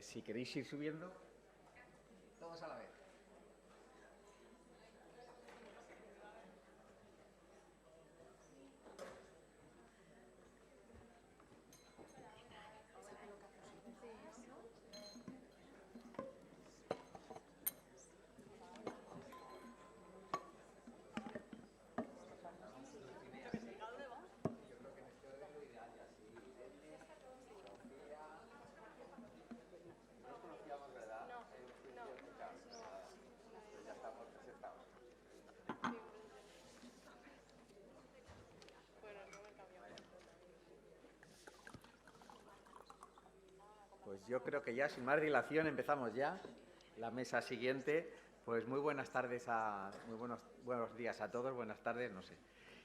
Si queréis ir subiendo, todos a la vez. Pues yo creo que ya, sin más dilación, empezamos ya la mesa siguiente. Pues muy buenas tardes, buenos días a todos, buenas tardes, no sé.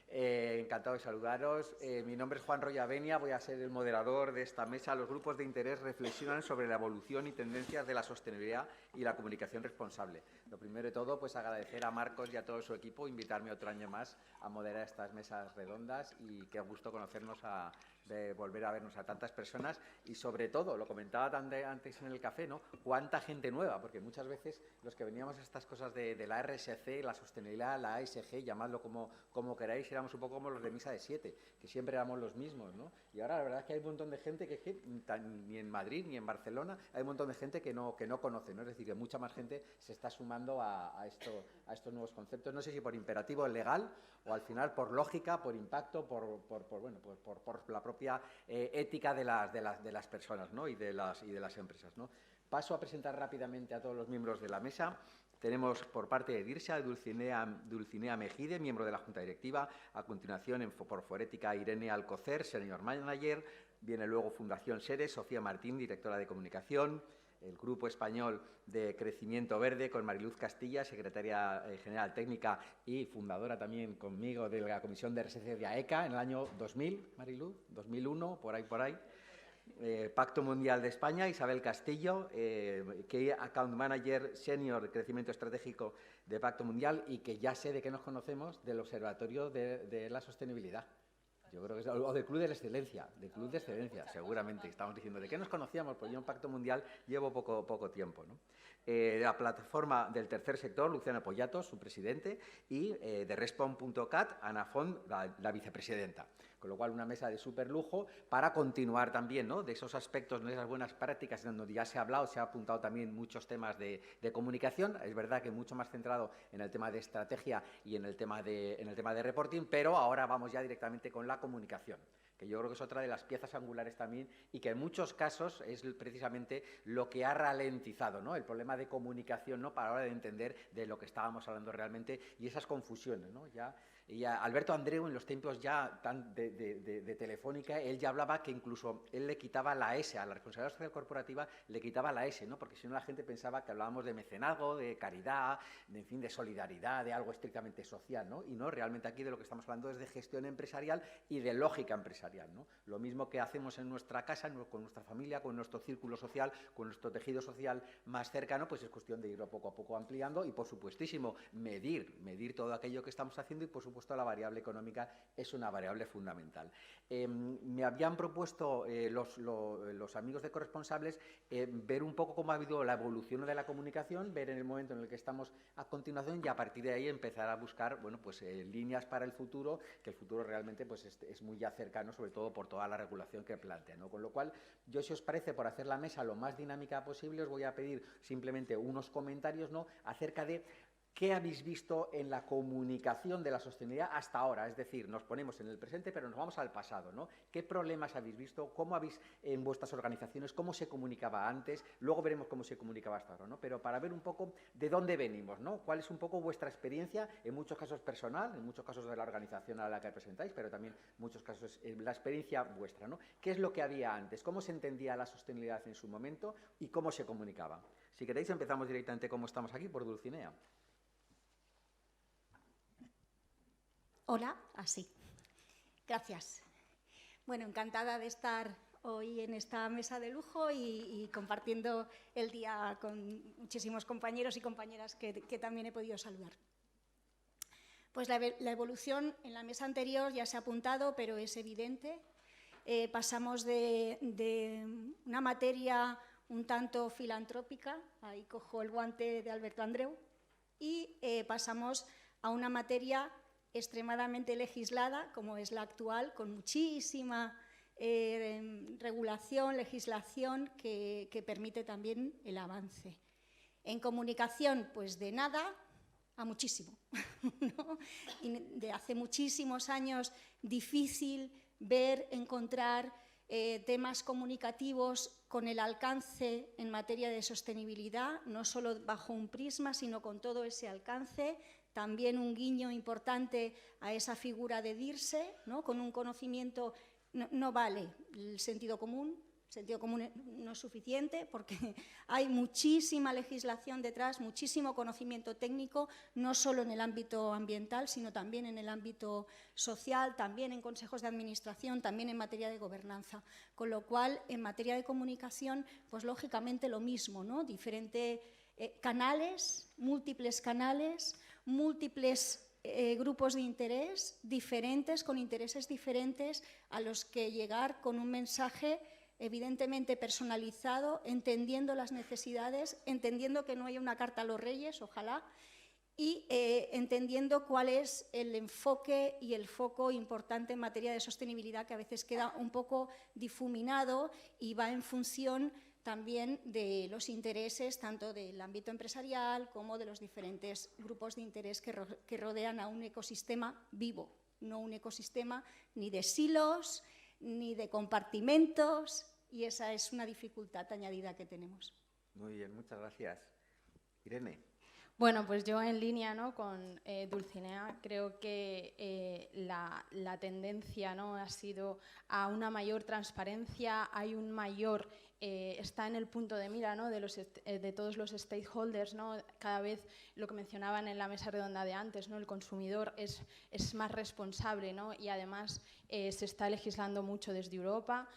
Encantado de saludaros. Mi nombre es Juan Royavenia, voy a ser el moderador de esta mesa. Los grupos de interés reflexionan sobre la evolución y tendencias de la sostenibilidad y la comunicación responsable. Lo primero de todo, pues agradecer a Marcos y a todo su equipo invitarme otro año más a moderar estas mesas redondas y qué gusto conocernos, de volver a vernos a tantas personas y sobre todo, lo comentaba antes en el café, ¿no? Cuánta gente nueva, porque muchas veces los que veníamos a estas cosas de la RSC, la sostenibilidad, la ASG, llamadlo como queráis, éramos un poco como los de misa de 7, que siempre éramos los mismos, ¿no? Y ahora la verdad es que hay un montón de gente que ni en Madrid ni en Barcelona hay un montón de gente que no conoce, ¿no? Es decir, que mucha más gente se está sumando a estos nuevos conceptos. No sé si por imperativo legal o al final por lógica, por impacto, por la propia ética de las personas, ¿no? y de las empresas, ¿no? Paso a presentar rápidamente a todos los miembros de la mesa. Tenemos por parte de DIRSA, Dulcinea Mejide, miembro de la Junta Directiva. A continuación, por Forética, Irene Alcocer, Senior Manager. Viene luego Fundación Seres, Sofía Martín, directora de Comunicación. El Grupo Español de Crecimiento Verde, con Mariluz Castilla, secretaria general técnica y fundadora también conmigo de la Comisión de RSC de AECA en el año 2000, Mariluz, 2001, por ahí. Pacto Mundial de España, Isabel Castillo, Key Account Manager Senior de Crecimiento Estratégico de Pacto Mundial y que ya sé de qué nos conocemos del Observatorio de la Sostenibilidad. Yo creo que es, o del Club de la Excelencia, seguramente. Estamos diciendo, ¿de qué nos conocíamos? Pues yo en Pacto Mundial llevo poco tiempo, ¿no? La plataforma del tercer sector, Luciana Pollatos, su presidente, y de Respond.cat, Ana Font, la vicepresidenta. Con lo cual, una mesa de súper lujo para continuar también, ¿no? De esos aspectos, de esas buenas prácticas, en donde ya se ha hablado, se ha apuntado también muchos temas de comunicación. Es verdad que mucho más centrado en el tema de estrategia y en el tema de reporting, pero ahora vamos ya directamente con la comunicación, que yo creo que es otra de las piezas angulares también y que en muchos casos es precisamente lo que ha ralentizado, ¿no? El problema de comunicación, ¿no? Para la hora de entender de lo que estábamos hablando realmente y esas confusiones, ¿no? Y Alberto Andreu, en los tiempos ya de Telefónica, él ya hablaba que incluso él le quitaba la S, a la responsabilidad social corporativa le quitaba la S, ¿no? Porque si no la gente pensaba que hablábamos de mecenazgo, de caridad, en fin, de solidaridad, de algo estrictamente social, ¿no? Y no, realmente aquí de lo que estamos hablando es de gestión empresarial y de lógica empresarial, ¿no? Lo mismo que hacemos en nuestra casa, con nuestra familia, con nuestro círculo social, con nuestro tejido social más cercano, pues es cuestión de irlo poco a poco ampliando y, por supuestísimo, medir todo aquello que estamos haciendo y, por supuesto, la variable económica es una variable fundamental. Me habían propuesto los amigos de corresponsables ver un poco cómo ha habido la evolución de la comunicación, ver en el momento en el que estamos a continuación y a partir de ahí empezar a buscar, bueno, pues líneas para el futuro, que el futuro realmente pues es muy ya cercano, sobre todo por toda la regulación que plantea, ¿no? Con lo cual, yo, si os parece, por hacer la mesa lo más dinámica posible, os voy a pedir simplemente unos comentarios, ¿no?, acerca de ¿qué habéis visto en la comunicación de la sostenibilidad hasta ahora? Es decir, nos ponemos en el presente, pero nos vamos al pasado, ¿no? ¿Qué problemas habéis visto? ¿Cómo habéis en vuestras organizaciones? ¿Cómo se comunicaba antes? Luego veremos cómo se comunicaba hasta ahora, ¿no? Pero para ver un poco de dónde venimos, ¿no? ¿Cuál es un poco vuestra experiencia? En muchos casos personal, en muchos casos de la organización a la que representáis, pero también en muchos casos la experiencia vuestra, ¿no? ¿Qué es lo que había antes? ¿Cómo se entendía la sostenibilidad en su momento? ¿Y cómo se comunicaba? Si queréis, empezamos directamente como estamos aquí, por Dulcinea. Hola, así. Gracias. Bueno, encantada de estar hoy en esta mesa de lujo y compartiendo el día con muchísimos compañeros y compañeras que también he podido saludar. Pues la evolución en la mesa anterior ya se ha apuntado, pero es evidente. Pasamos de una materia un tanto filantrópica, ahí cojo el guante de Alberto Andreu, y pasamos a una materia extremadamente legislada, como es la actual, con muchísima regulación, legislación que permite también el avance. En comunicación, pues de nada a muchísimo, ¿no? Y de hace muchísimos años difícil ver, encontrar temas comunicativos con el alcance en materia de sostenibilidad, no solo bajo un prisma, sino con todo ese alcance. También un guiño importante a esa figura de DIRSE, ¿no? Con un conocimiento, no vale el sentido común no es suficiente porque hay muchísima legislación detrás, muchísimo conocimiento técnico, no solo en el ámbito ambiental, sino también en el ámbito social, también en consejos de administración, también en materia de gobernanza. Con lo cual, en materia de comunicación, pues lógicamente lo mismo, ¿no? Diferentes canales, múltiples grupos de interés diferentes, con intereses diferentes, a los que llegar con un mensaje evidentemente personalizado, entendiendo las necesidades, entendiendo que no haya una carta a los reyes, ojalá, y entendiendo cuál es el enfoque y el foco importante en materia de sostenibilidad, que a veces queda un poco difuminado y va en función también de los intereses tanto del ámbito empresarial como de los diferentes grupos de interés que rodean a un ecosistema vivo, no un ecosistema ni de silos, ni de compartimentos, y esa es una dificultad añadida que tenemos. Muy bien, muchas gracias. Irene. Bueno, pues yo en línea, ¿no?, con Dulcinea, creo que la tendencia, ¿no?, ha sido a una mayor transparencia, hay un mayor, está en el punto de mira, ¿no?, de todos los stakeholders, ¿no? Cada vez, lo que mencionaban en la mesa redonda de antes, ¿no?, el consumidor es más responsable, ¿no?, y además se está legislando mucho desde Europa.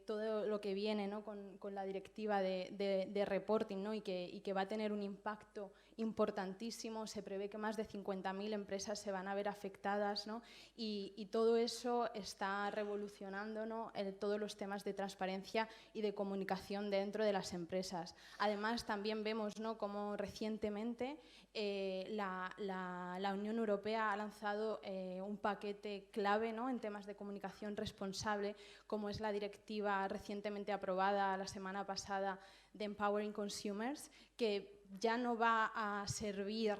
Todo lo que viene, ¿no?, con la directiva de reporting, ¿no?, y que va a tener un impacto importantísimo. Se prevé que más de 50.000 empresas se van a ver afectadas, ¿no?, y todo eso está revolucionando, ¿no?, todos los temas de transparencia y de comunicación dentro de las empresas. Además, también vemos, ¿no?, cómo recientemente la Unión Europea ha lanzado un paquete clave, ¿no?, en temas de comunicación responsable, como es la directiva recientemente aprobada la semana pasada de Empowering Consumers, que ya no va a servir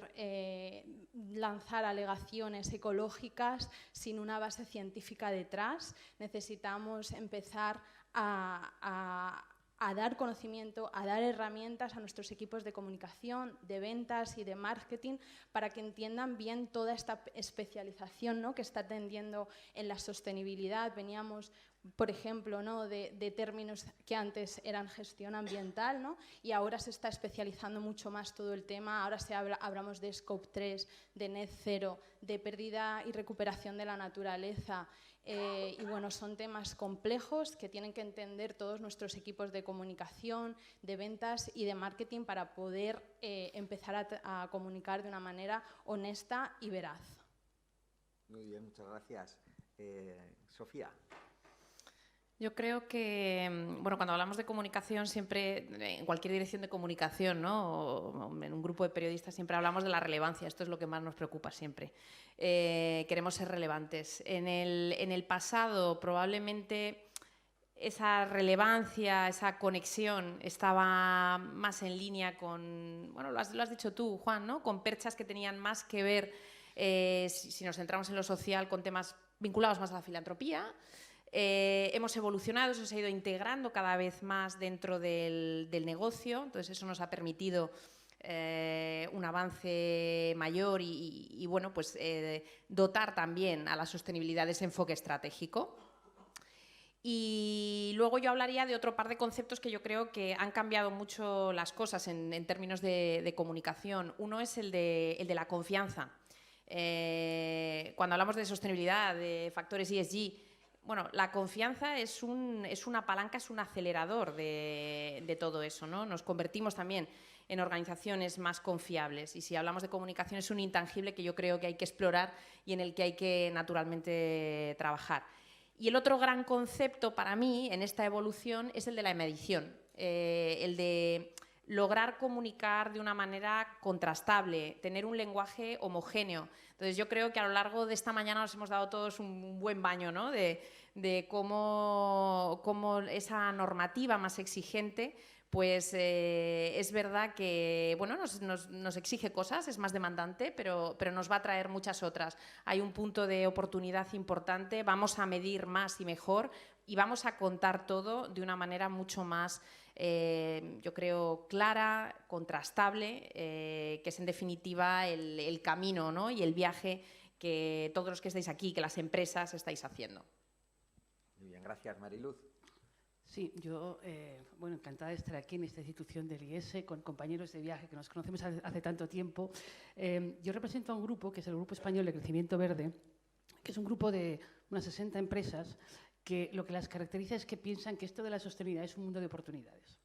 lanzar alegaciones ecológicas sin una base científica detrás. Necesitamos empezar a dar conocimiento, a dar herramientas a nuestros equipos de comunicación, de ventas y de marketing para que entiendan bien toda esta especialización, ¿no?, que está tendiendo en la sostenibilidad. Veníamos, por ejemplo, ¿no?, de términos que antes eran gestión ambiental, ¿no?, y ahora se está especializando mucho más todo el tema. Ahora hablamos de Scope 3, de Net Zero, de pérdida y recuperación de la naturaleza. Y bueno, son temas complejos que tienen que entender todos nuestros equipos de comunicación, de ventas y de marketing para poder empezar a comunicar de una manera honesta y veraz. Muy bien, muchas gracias. Sofía. Yo creo que, bueno, cuando hablamos de comunicación, siempre, en cualquier dirección de comunicación, ¿no?, o en un grupo de periodistas, siempre hablamos de la relevancia. Esto es lo que más nos preocupa siempre. Queremos ser relevantes. En el pasado, probablemente esa relevancia, esa conexión estaba más en línea con, bueno, lo has dicho tú, Juan, ¿no?, con perchas que tenían más que ver, si nos centramos en lo social, con temas vinculados más a la filantropía. Hemos evolucionado, eso se ha ido integrando cada vez más dentro del negocio, entonces eso nos ha permitido un avance mayor y bueno, pues dotar también a la sostenibilidad de ese enfoque estratégico. Y luego yo hablaría de otro par de conceptos que yo creo que han cambiado mucho las cosas en términos de comunicación. Uno es el de la confianza. Cuando hablamos de sostenibilidad, de factores ESG, bueno, la confianza es una palanca, es un acelerador de todo eso, ¿no? Nos convertimos también en organizaciones más confiables, y si hablamos de comunicación es un intangible que yo creo que hay que explorar y en el que hay que naturalmente trabajar. Y el otro gran concepto para mí en esta evolución es el de la medición. el de lograr comunicar de una manera contrastable, tener un lenguaje homogéneo. Entonces, yo creo que a lo largo de esta mañana nos hemos dado todos un buen baño, ¿no? de cómo esa normativa más exigente, pues es verdad que bueno, nos exige cosas, es más demandante, pero nos va a traer muchas otras. Hay un punto de oportunidad importante, vamos a medir más y mejor y vamos a contar todo de una manera mucho más, yo creo, clara, contrastable, que es en definitiva el camino, ¿no? Y el viaje que todos los que estáis aquí, que las empresas estáis haciendo. Muy bien, gracias, Mariluz. Sí, yo, bueno, encantada de estar aquí en esta institución del IES con compañeros de viaje que nos conocemos hace tanto tiempo. Yo represento a un grupo, que es el Grupo Español de Crecimiento Verde, que es un grupo de unas 60 empresas que lo que las caracteriza es que piensan que esto de la sostenibilidad es un mundo de oportunidades.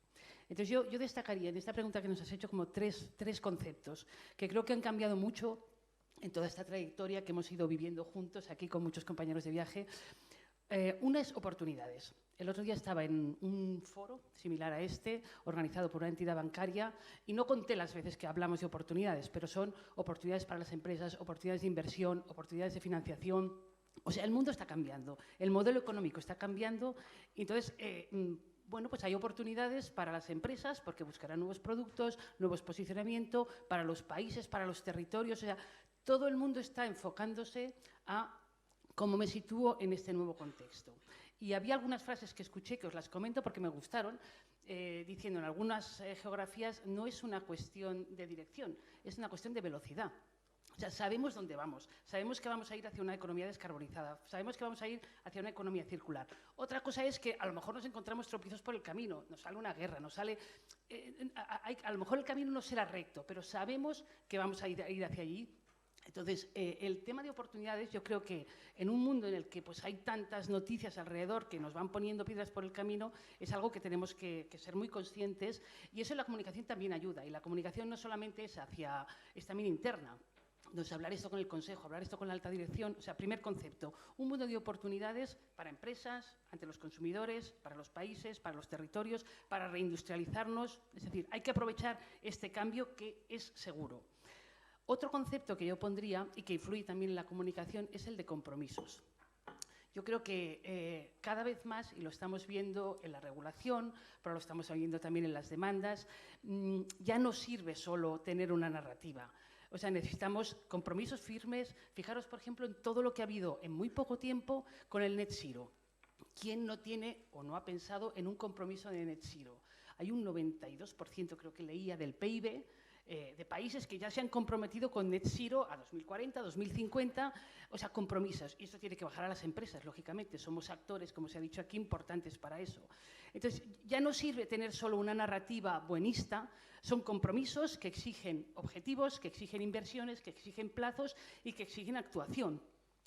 Entonces, yo destacaría en esta pregunta que nos has hecho como tres conceptos que creo que han cambiado mucho en toda esta trayectoria que hemos ido viviendo juntos aquí con muchos compañeros de viaje. Una es oportunidades. El otro día estaba en un foro similar a este, organizado por una entidad bancaria, y no conté las veces que hablamos de oportunidades, pero son oportunidades para las empresas, oportunidades de inversión, oportunidades de financiación. O sea, el mundo está cambiando, el modelo económico está cambiando, y entonces, bueno, pues hay oportunidades para las empresas porque buscarán nuevos productos, nuevos posicionamientos, para los países, para los territorios. O sea, todo el mundo está enfocándose a cómo me sitúo en este nuevo contexto. Y había algunas frases que escuché que os las comento porque me gustaron, diciendo en algunas geografías no es una cuestión de dirección, es una cuestión de velocidad. O sea, sabemos dónde vamos, sabemos que vamos a ir hacia una economía descarbonizada, sabemos que vamos a ir hacia una economía circular. Otra cosa es que a lo mejor nos encontramos tropiezos por el camino, nos sale una guerra, nos sale… a lo mejor el camino no será recto, pero sabemos que vamos a ir hacia allí. Entonces, el tema de oportunidades, yo creo que en un mundo en el que pues, hay tantas noticias alrededor que nos van poniendo piedras por el camino, es algo que tenemos que ser muy conscientes, y eso en la comunicación también ayuda. Y la comunicación no solamente es también interna. Entonces, hablar esto con el Consejo, hablar esto con la alta dirección, o sea, primer concepto, un mundo de oportunidades para empresas, ante los consumidores, para los países, para los territorios, para reindustrializarnos. Es decir, hay que aprovechar este cambio que es seguro. Otro concepto que yo pondría y que influye también en la comunicación es el de compromisos. Yo creo que cada vez más, y lo estamos viendo en la regulación, pero lo estamos viendo también en las demandas, ya no sirve solo tener una narrativa. O sea, necesitamos compromisos firmes. Fijaros, por ejemplo, en todo lo que ha habido en muy poco tiempo con el Net Zero. ¿Quién no tiene o no ha pensado en un compromiso de Net Zero? Hay un 92%, creo que leía, del PIB, de países que ya se han comprometido con Net Zero a 2040, 2050, o sea, compromisos. Y esto tiene que bajar a las empresas, lógicamente. Somos actores, como se ha dicho aquí, importantes para eso. Entonces, ya no sirve tener solo una narrativa buenista, son compromisos que exigen objetivos, que exigen inversiones, que exigen plazos y que exigen actuación.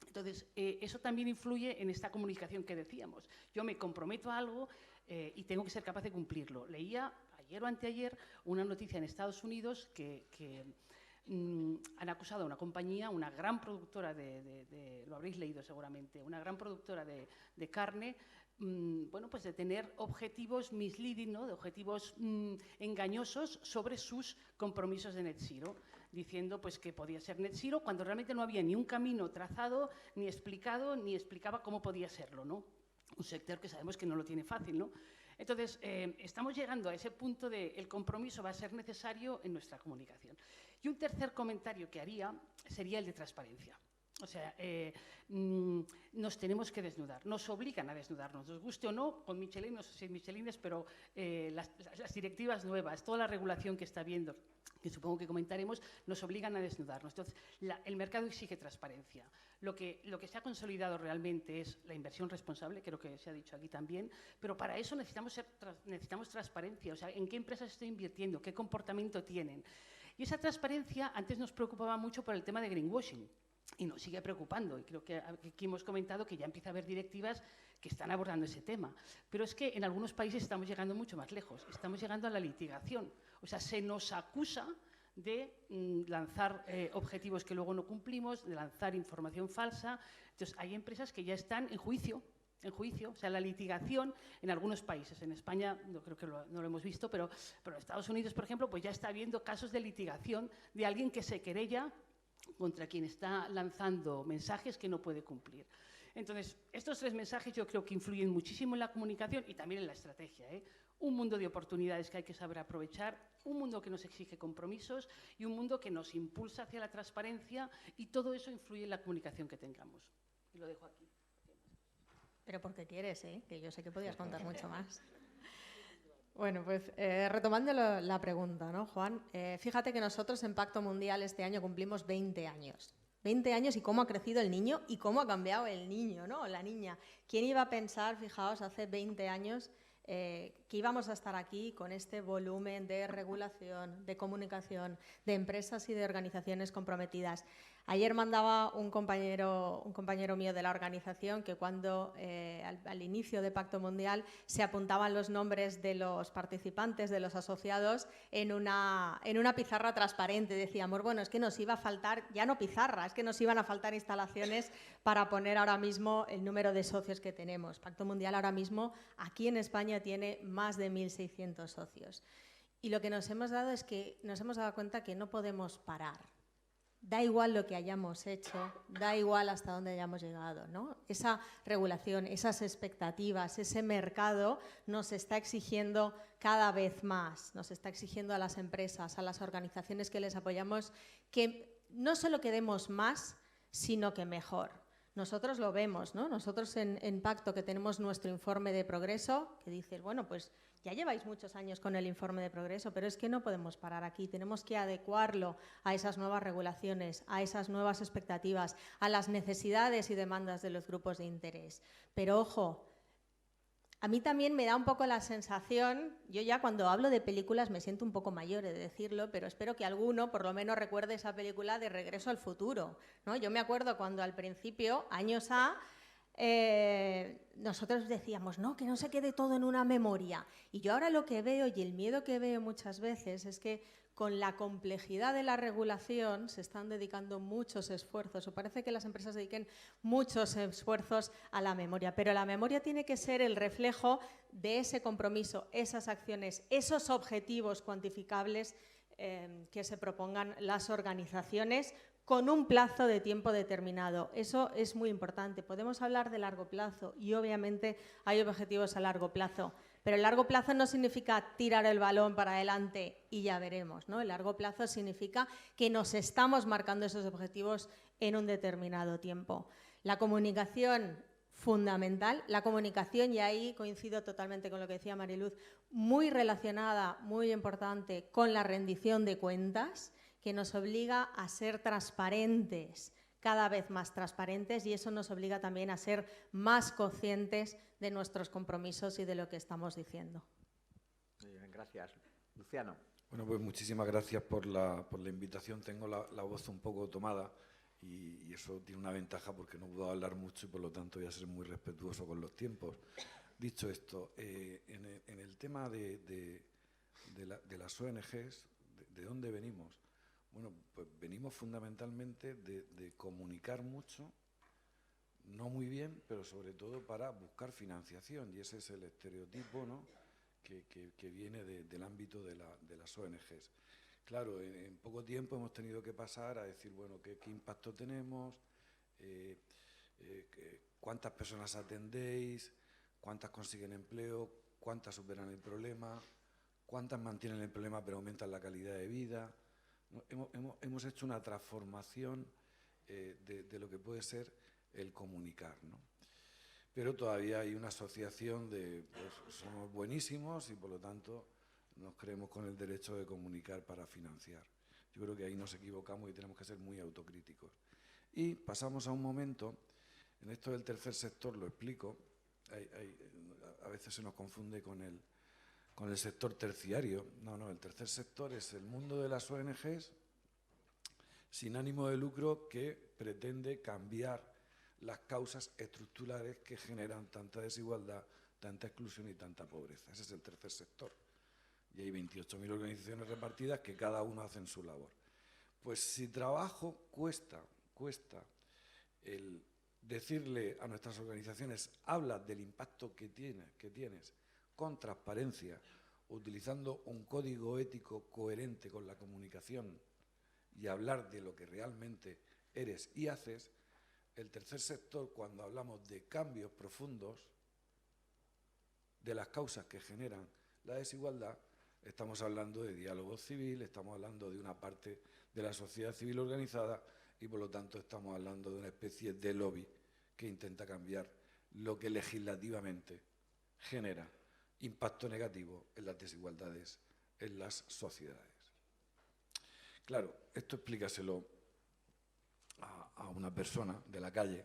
Entonces, eso también influye en esta comunicación que decíamos. Yo me comprometo a algo y tengo que ser capaz de cumplirlo. Leía ayer o anteayer una noticia en Estados Unidos que han acusado a una compañía, una gran productora lo habréis leído seguramente, una gran productora de carne, bueno, pues de tener objetivos misleading, ¿no? De objetivos engañosos sobre sus compromisos de Net Zero, diciendo pues que podía ser Net Zero cuando realmente no había ni un camino trazado, ni explicado, ni explicaba cómo podía serlo, ¿no? Un sector que sabemos que no lo tiene fácil, ¿no? Entonces, estamos llegando a ese punto de el compromiso va a ser necesario en nuestra comunicación. Y un tercer comentario que haría sería el de transparencia. O sea, nos tenemos que desnudar, nos obligan a desnudarnos, nos guste o no, con Michelin, no sé si Michelin es, pero las directivas nuevas, toda la regulación que está habiendo, que supongo que comentaremos, nos obligan a desnudarnos. Entonces, el mercado exige transparencia. Lo que se ha consolidado realmente es la inversión responsable, creo que se ha dicho aquí también, pero para eso necesitamos transparencia, o sea, en qué empresas estoy invirtiendo, qué comportamiento tienen. Y esa transparencia antes nos preocupaba mucho por el tema de greenwashing. Y nos sigue preocupando, y creo que aquí hemos comentado que ya empieza a haber directivas que están abordando ese tema. Pero es que en algunos países estamos llegando mucho más lejos, estamos llegando a la litigación. O sea, se nos acusa de lanzar objetivos que luego no cumplimos, de lanzar información falsa. Entonces, hay empresas que ya están en juicio en juicio, o sea, la litigación en algunos países. En España no creo que no lo hemos visto, pero en Estados Unidos, por ejemplo, pues ya está habiendo casos de litigación de alguien que se querella contra quien está lanzando mensajes que no puede cumplir. Entonces, estos 3 mensajes yo creo que influyen muchísimo en la comunicación y también en la estrategia, ¿eh? Un mundo de oportunidades que hay que saber aprovechar, un mundo que nos exige compromisos y un mundo que nos impulsa hacia la transparencia, y todo eso influye en la comunicación que tengamos. Y lo dejo aquí. Pero porque quieres, ¿eh? Que yo sé que podías contar mucho más. Bueno, pues retomando la pregunta, ¿no, Juan? Fíjate que nosotros en Pacto Mundial este año cumplimos 20 años. 20 años y cómo ha crecido el niño y cómo ha cambiado el niño, ¿no? O la niña. ¿Quién iba a pensar, fijaos, hace 20 años que íbamos a estar aquí con este volumen de regulación, de comunicación, de empresas y de organizaciones comprometidas? Ayer mandaba un compañero mío de la organización que cuando al inicio de Pacto Mundial se apuntaban los nombres de los participantes, de los asociados, en una pizarra transparente. Decíamos, bueno, es que nos iba a faltar, ya no pizarra, es que nos iban a faltar instalaciones para poner ahora mismo el número de socios que tenemos. Pacto Mundial ahora mismo aquí en España tiene más de 1.600 socios. Y lo que nos hemos dado es que nos hemos dado cuenta que no podemos parar. Da igual lo que hayamos hecho, da igual hasta dónde hayamos llegado, ¿no? Esa regulación, esas expectativas, ese mercado nos está exigiendo cada vez más, nos está exigiendo a las empresas, a las organizaciones que les apoyamos, que no solo que demos más, sino que mejor. Nosotros lo vemos, ¿no? Nosotros en Pacto, que tenemos nuestro informe de progreso, que dice, bueno, pues ya lleváis muchos años con el informe de progreso, pero es que no podemos parar aquí, tenemos que adecuarlo a esas nuevas regulaciones, a esas nuevas expectativas, a las necesidades y demandas de los grupos de interés. Pero ojo, a mí también me da un poco la sensación, yo ya cuando hablo de películas me siento un poco mayor de decirlo, pero espero que alguno por lo menos recuerde esa película de Regreso al Futuro, ¿no? Yo me acuerdo cuando al principio, años nosotros decíamos, no, que no se quede todo en una memoria. Y yo ahora lo que veo y el miedo que veo muchas veces es que con la complejidad de la regulación se están dedicando muchos esfuerzos, o parece que las empresas dediquen muchos esfuerzos a la memoria, pero la memoria tiene que ser el reflejo de ese compromiso, esas acciones, esos objetivos cuantificables que se propongan las organizaciones con un plazo de tiempo determinado. Eso es muy importante. Podemos hablar de largo plazo y obviamente hay objetivos a largo plazo, pero el largo plazo no significa tirar el balón para adelante y ya veremos, ¿no? El largo plazo significa que nos estamos marcando esos objetivos en un determinado tiempo. La comunicación, fundamental. La comunicación, y ahí coincido totalmente con lo que decía Mariluz, muy relacionada, muy importante con la rendición de cuentas, que nos obliga a ser transparentes, cada vez más transparentes, y eso nos obliga también a ser más conscientes de nuestros compromisos y de lo que estamos diciendo. Muy bien, gracias. Luciano. Bueno, pues muchísimas gracias por la invitación. Tengo la voz un poco tomada y eso tiene una ventaja porque no puedo hablar mucho y por lo tanto voy a ser muy respetuoso con los tiempos. Dicho esto, en el tema de las ONGs, ¿de dónde venimos? Bueno, pues venimos fundamentalmente de comunicar mucho, no muy bien, pero sobre todo para buscar financiación, y ese es el estereotipo, ¿no?, que viene del ámbito de las ONGs. Claro, en poco tiempo hemos tenido que pasar a decir, bueno, ¿qué impacto tenemos? ¿Cuántas personas atendéis? ¿Cuántas consiguen empleo? ¿Cuántas superan el problema? ¿Cuántas mantienen el problema pero aumentan la calidad de vida? Hemos hecho una transformación de lo que puede ser el comunicar, ¿no? Pero todavía hay una asociación de, pues, somos buenísimos y por lo tanto nos creemos con el derecho de comunicar para financiar. Yo creo que ahí nos equivocamos y tenemos que ser muy autocríticos. Y pasamos a un momento, en esto del tercer sector lo explico, a veces se nos confunde con el sector terciario. No, el tercer sector es el mundo de las ONGs sin ánimo de lucro que pretende cambiar las causas estructurales que generan tanta desigualdad, tanta exclusión y tanta pobreza. Ese es el tercer sector. Y hay 28.000 organizaciones repartidas que cada uno hacen su labor. Pues si trabajo cuesta el decirle a nuestras organizaciones, habla del impacto que tienes con transparencia, utilizando un código ético coherente con la comunicación y hablar de lo que realmente eres y haces. El tercer sector, cuando hablamos de cambios profundos, de las causas que generan la desigualdad, estamos hablando de diálogo civil, estamos hablando de una parte de la sociedad civil organizada y, por lo tanto, estamos hablando de una especie de lobby que intenta cambiar lo que legislativamente genera impacto negativo en las desigualdades en las sociedades. Claro, esto explícaselo a una persona de la calle.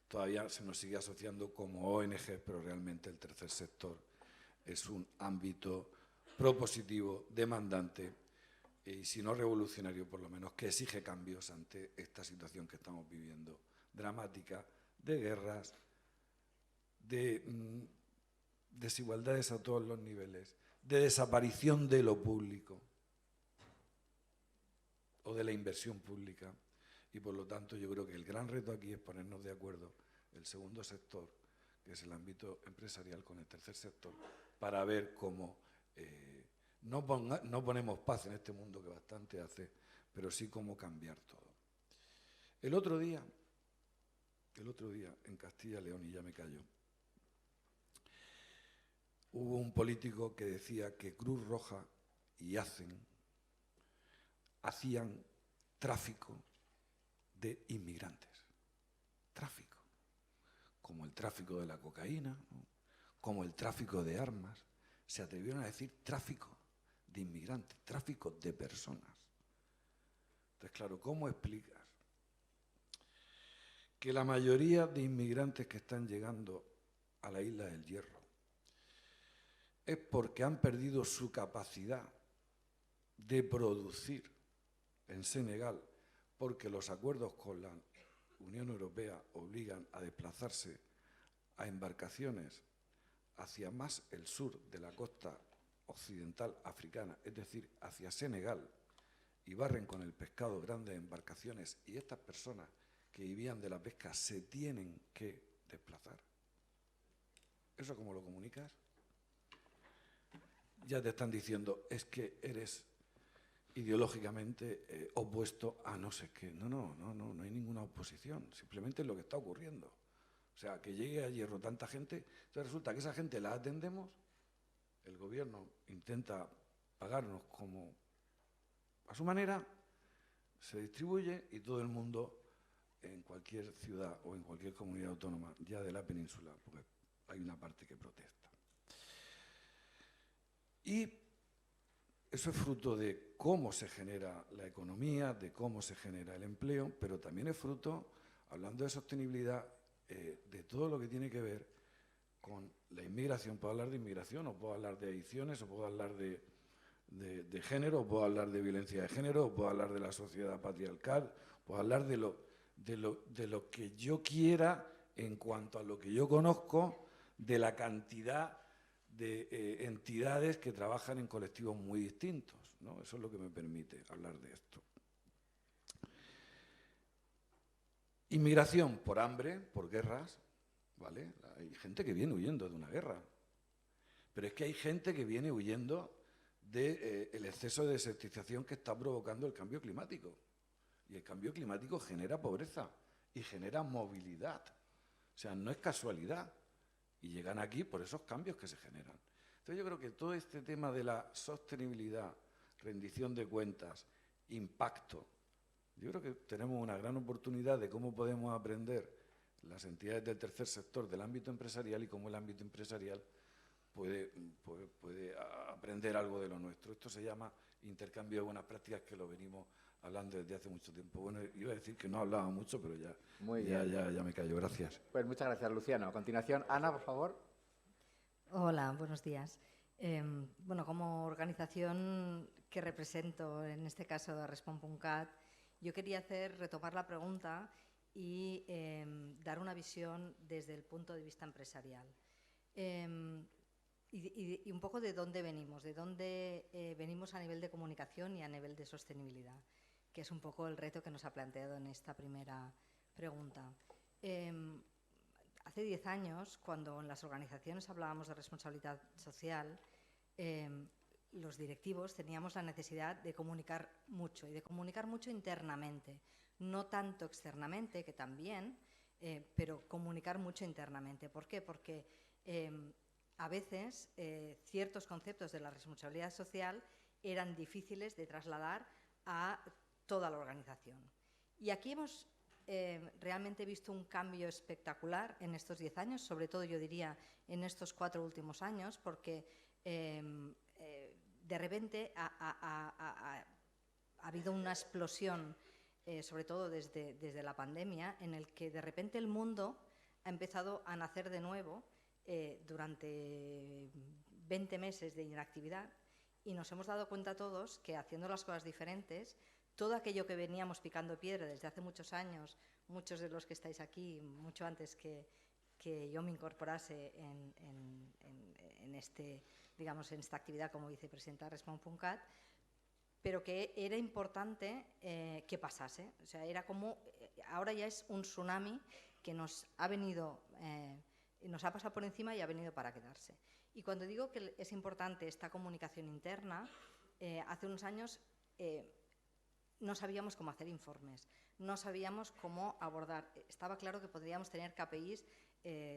Todavía se nos sigue asociando como ONG, pero realmente el tercer sector es un ámbito propositivo, demandante y, si no revolucionario, por lo menos que exige cambios ante esta situación que estamos viviendo, dramática, de guerras, de desigualdades a todos los niveles, de desaparición de lo público o de la inversión pública. Y, por lo tanto, yo creo que el gran reto aquí es ponernos de acuerdo el segundo sector, que es el ámbito empresarial, con el tercer sector, para ver cómo no ponemos paz en este mundo, que bastante hace, pero sí cómo cambiar todo. El otro día, en Castilla y León, y ya me callo, hubo un político que decía que Cruz Roja y hacían tráfico de inmigrantes. Tráfico. Como el tráfico de la cocaína, ¿no? Como el tráfico de armas. Se atrevieron a decir tráfico de inmigrantes, tráfico de personas. Entonces, claro, ¿cómo explicas que la mayoría de inmigrantes que están llegando a la isla del Hierro es porque han perdido su capacidad de producir en Senegal, porque los acuerdos con la Unión Europea obligan a desplazarse a embarcaciones hacia más el sur de la costa occidental africana, es decir, hacia Senegal, y barren con el pescado grandes embarcaciones, y estas personas que vivían de la pesca se tienen que desplazar? ¿Eso cómo lo comunicas? Ya te están diciendo, es que eres ideológicamente opuesto a no sé qué. No hay ninguna oposición, simplemente es lo que está ocurriendo. O sea, que llegue a Hierro tanta gente, entonces resulta que esa gente la atendemos, el gobierno intenta pagarnos como a su manera, se distribuye y todo el mundo en cualquier ciudad o en cualquier comunidad autónoma ya de la península, porque hay una parte que protesta. Y eso es fruto de cómo se genera la economía, de cómo se genera el empleo, pero también es fruto, hablando de sostenibilidad, de todo lo que tiene que ver con la inmigración. Puedo hablar de inmigración, o puedo hablar de adicciones, o puedo hablar de género, o puedo hablar de violencia de género, o puedo hablar de la sociedad patriarcal, puedo hablar de lo que yo quiera en cuanto a lo que yo conozco, de la cantidad de entidades que trabajan en colectivos muy distintos, ¿no? Eso es lo que me permite hablar de esto. Inmigración por hambre, por guerras, ¿vale? Hay gente que viene huyendo de una guerra, pero es que hay gente que viene huyendo del exceso de desertización que está provocando el cambio climático. Y el cambio climático genera pobreza y genera movilidad. O sea, no es casualidad. Y llegan aquí por esos cambios que se generan. Entonces yo creo que todo este tema de la sostenibilidad, rendición de cuentas, impacto, yo creo que tenemos una gran oportunidad de cómo podemos aprender las entidades del tercer sector del ámbito empresarial y cómo el ámbito empresarial puede aprender algo de lo nuestro. Esto se llama intercambio de buenas prácticas, que lo venimos hablando desde hace mucho tiempo. Bueno, iba a decir que no hablaba mucho, pero ya me callo. Gracias. Pues muchas gracias, Luciano. A continuación, Ana, por favor. Hola, buenos días. Bueno, como organización que represento, en este caso de Respon.cat, yo quería retomar la pregunta y dar una visión desde el punto de vista empresarial. Y un poco de dónde venimos, venimos a nivel de comunicación y a nivel de sostenibilidad, que es un poco el reto que nos ha planteado en esta primera pregunta. Hace 10 años, cuando en las organizaciones hablábamos de responsabilidad social, los directivos teníamos la necesidad de comunicar mucho y de comunicar mucho internamente, no tanto externamente, que también, pero comunicar mucho internamente. ¿Por qué? Porque a veces ciertos conceptos de la responsabilidad social eran difíciles de trasladar a toda la organización. Y aquí hemos realmente visto un cambio espectacular en estos 10 años, sobre todo yo diría en estos 4 últimos años, porque de repente ha habido una explosión, sobre todo desde la pandemia, en el que de repente el mundo ha empezado a nacer de nuevo durante 20 meses de inactividad, y nos hemos dado cuenta todos que haciendo las cosas diferentes, todo aquello que veníamos picando piedra desde hace muchos años, muchos de los que estáis aquí, mucho antes que yo me incorporase en esta actividad como vicepresidenta de Respon.cat, pero que era importante que pasase. O sea, era como, ahora ya es un tsunami que nos ha venido, nos ha pasado por encima y ha venido para quedarse. Y cuando digo que es importante esta comunicación interna, hace unos años no sabíamos cómo hacer informes, no sabíamos cómo abordar. Estaba claro que podríamos tener KPIs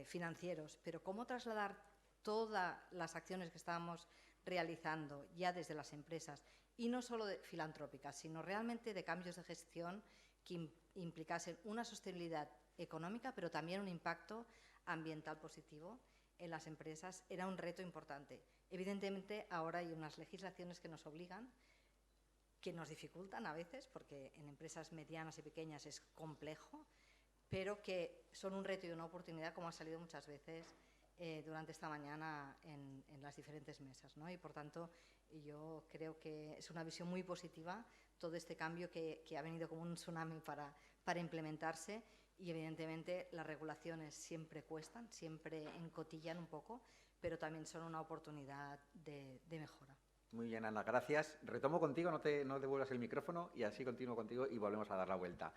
financieros, pero cómo trasladar todas las acciones que estábamos realizando ya desde las empresas, y no solo filantrópicas, sino realmente de cambios de gestión que implicasen una sostenibilidad económica, pero también un impacto ambiental positivo en las empresas, era un reto importante. Evidentemente, ahora hay unas legislaciones que nos obligan, que nos dificultan a veces, porque en empresas medianas y pequeñas es complejo, pero que son un reto y una oportunidad, como ha salido muchas veces durante esta mañana en las diferentes mesas, ¿no? Y por tanto, yo creo que es una visión muy positiva todo este cambio que ha venido como un tsunami para implementarse, y evidentemente las regulaciones siempre cuestan, siempre encotillan un poco, pero también son una oportunidad de mejora. Muy bien, Ana, gracias. Retomo contigo, no devuelvas el micrófono, y así continúo contigo y volvemos a dar la vuelta.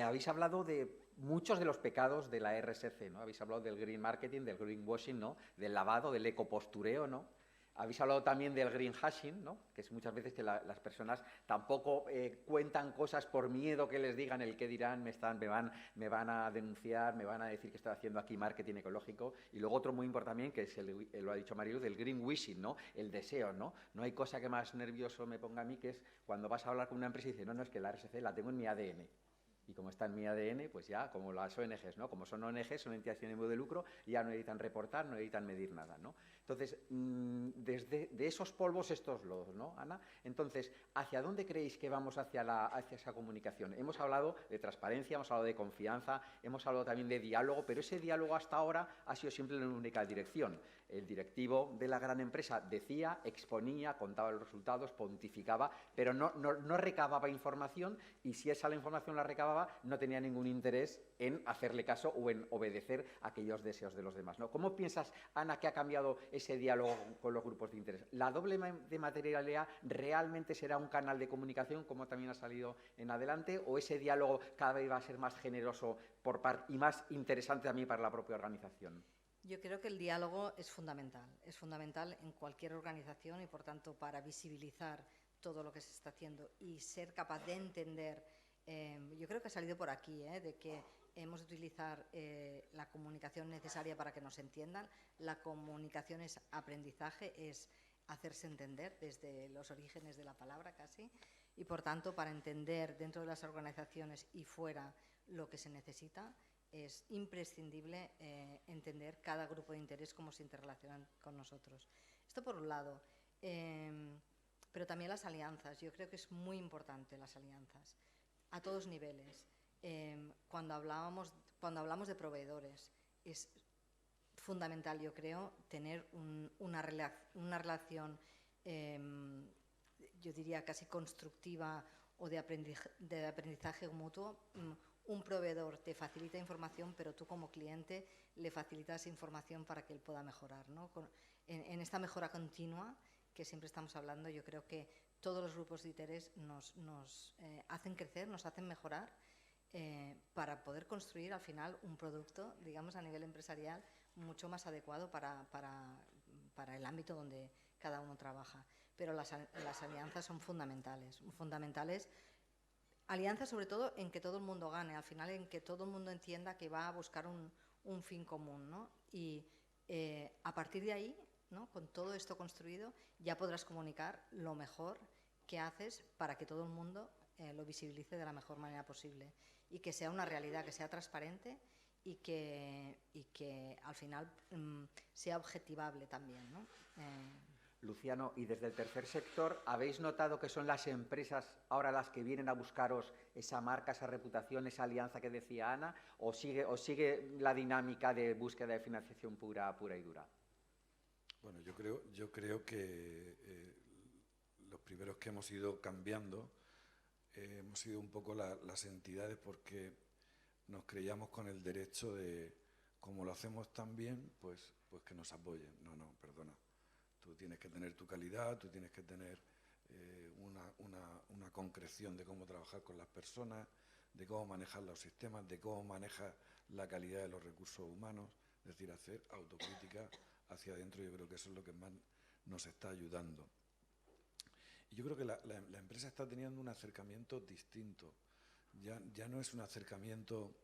Habéis hablado de muchos de los pecados de la RSC, ¿no? Habéis hablado del green marketing, del greenwashing, ¿no? Del lavado, del ecopostureo, ¿no? Habéis hablado también del green hashing, ¿no? Que es muchas veces que las personas tampoco cuentan cosas por miedo que les digan el qué dirán, me van a denunciar, me van a decir que estoy haciendo aquí marketing ecológico. Y luego otro muy importante también, que es lo ha dicho Marilu, del green wishing, ¿no? El deseo, ¿no? No hay cosa que más nervioso me ponga a mí, que es cuando vas a hablar con una empresa y dices, no, es que la RSC la tengo en mi ADN. Y como está en mi ADN, pues ya, como las ONGs, ¿no? Como son ONGs, son entidades sin ánimo de lucro, ya no necesitan reportar, no necesitan medir nada, ¿no? Entonces, de esos polvos, estos lodos, ¿no, Ana? Entonces, ¿hacia dónde creéis que vamos hacia esa comunicación? Hemos hablado de transparencia, hemos hablado de confianza, hemos hablado también de diálogo, pero ese diálogo hasta ahora ha sido siempre en una única dirección. El directivo de la gran empresa decía, exponía, contaba los resultados, pontificaba, pero no recababa información, y si esa la información la recababa, no tenía ningún interés en hacerle caso o en obedecer aquellos deseos de los demás, ¿no? ¿Cómo piensas, Ana, que ha cambiado ese diálogo con los grupos de interés? ¿La doble de materialidad realmente será un canal de comunicación, como también ha salido en adelante, o ese diálogo cada vez va a ser más generoso y más interesante también para la propia organización? Yo creo que el diálogo es fundamental en cualquier organización, y por tanto para visibilizar todo lo que se está haciendo y ser capaz de entender. Yo creo que ha salido por aquí, de que hemos de utilizar la comunicación necesaria para que nos entiendan. La comunicación es aprendizaje, es hacerse entender desde los orígenes de la palabra casi, y por tanto para entender dentro de las organizaciones y fuera lo que se necesita es imprescindible entender cada grupo de interés, cómo se interrelacionan con nosotros. Esto por un lado, pero también las alianzas. Yo creo que es muy importante las alianzas a todos niveles. Cuando hablamos de proveedores, es fundamental, yo creo, tener una relación, yo diría casi constructiva o de aprendizaje mutuo. Un proveedor te facilita información, pero tú como cliente le facilitas información para que él pueda mejorar, ¿no? En esta mejora continua que siempre estamos hablando, yo creo que todos los grupos de interés nos hacen crecer, nos hacen mejorar, para poder construir al final un producto, digamos, a nivel empresarial mucho más adecuado para el ámbito donde cada uno trabaja. Pero las alianzas son fundamentales. Alianzas sobre todo en que todo el mundo gane, al final en que todo el mundo entienda que va a buscar un fin común, ¿no? Y a partir de ahí, ¿no?, con todo esto construido, ya podrás comunicar lo mejor que haces para que todo el mundo lo visibilice de la mejor manera posible y que sea una realidad, que sea transparente y que al final sea objetivable también, ¿no? Luciano, y desde el tercer sector, ¿habéis notado que son las empresas ahora las que vienen a buscaros esa marca, esa reputación, esa alianza que decía Ana, o sigue la dinámica de búsqueda de financiación pura y dura? Bueno, yo creo que los primeros que hemos ido cambiando hemos sido un poco las entidades, porque nos creíamos con el derecho de, como lo hacemos tan bien, pues que nos apoyen. No, perdona. Tú tienes que tener tu calidad, tú tienes que tener una concreción de cómo trabajar con las personas, de cómo manejar los sistemas, de cómo manejar la calidad de los recursos humanos, es decir, hacer autocrítica hacia adentro. Yo creo que eso es lo que más nos está ayudando. Y yo creo que la empresa está teniendo un acercamiento distinto. Ya no es un acercamiento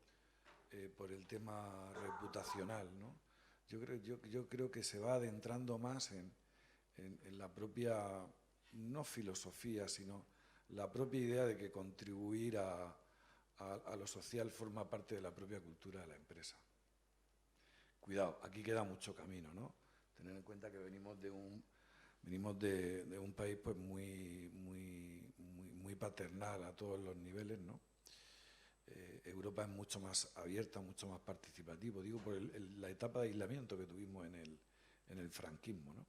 por el tema reputacional, ¿no? Yo creo que se va adentrando más en la propia, no filosofía, sino la propia idea de que contribuir a lo social forma parte de la propia cultura de la empresa. Cuidado, aquí queda mucho camino, ¿no? Tener en cuenta que venimos de un país pues muy paternal a todos los niveles, ¿no? Europa es mucho más abierta, mucho más participativo, digo por la etapa de aislamiento que tuvimos en el franquismo, ¿no?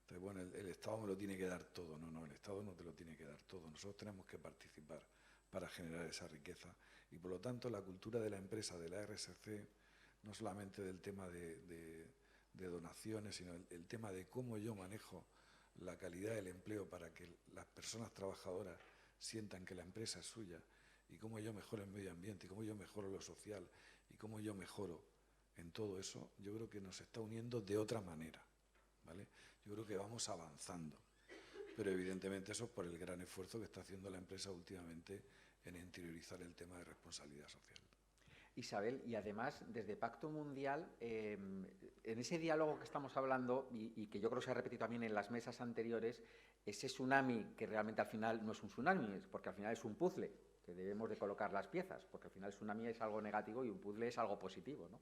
Entonces, bueno, el Estado me lo tiene que dar todo. No, el Estado no te lo tiene que dar todo. Nosotros tenemos que participar para generar esa riqueza. Y por lo tanto, la cultura de la empresa, de la RSC, no solamente del tema de donaciones, sino el tema de cómo yo manejo la calidad del empleo para que las personas trabajadoras sientan que la empresa es suya, y cómo yo mejoro el medio ambiente, y cómo yo mejoro lo social, y cómo yo mejoro en todo eso, yo creo que nos está uniendo de otra manera, ¿vale? Yo creo que vamos avanzando, pero evidentemente eso es por el gran esfuerzo que está haciendo la empresa últimamente en interiorizar el tema de responsabilidad social. Isabel, y además, desde Pacto Mundial, en ese diálogo que estamos hablando, y que yo creo que se ha repetido también en las mesas anteriores, ese tsunami, que realmente al final no es un tsunami, porque al final es un puzzle, que debemos de colocar las piezas, porque al final el tsunami es algo negativo y un puzzle es algo positivo, ¿no?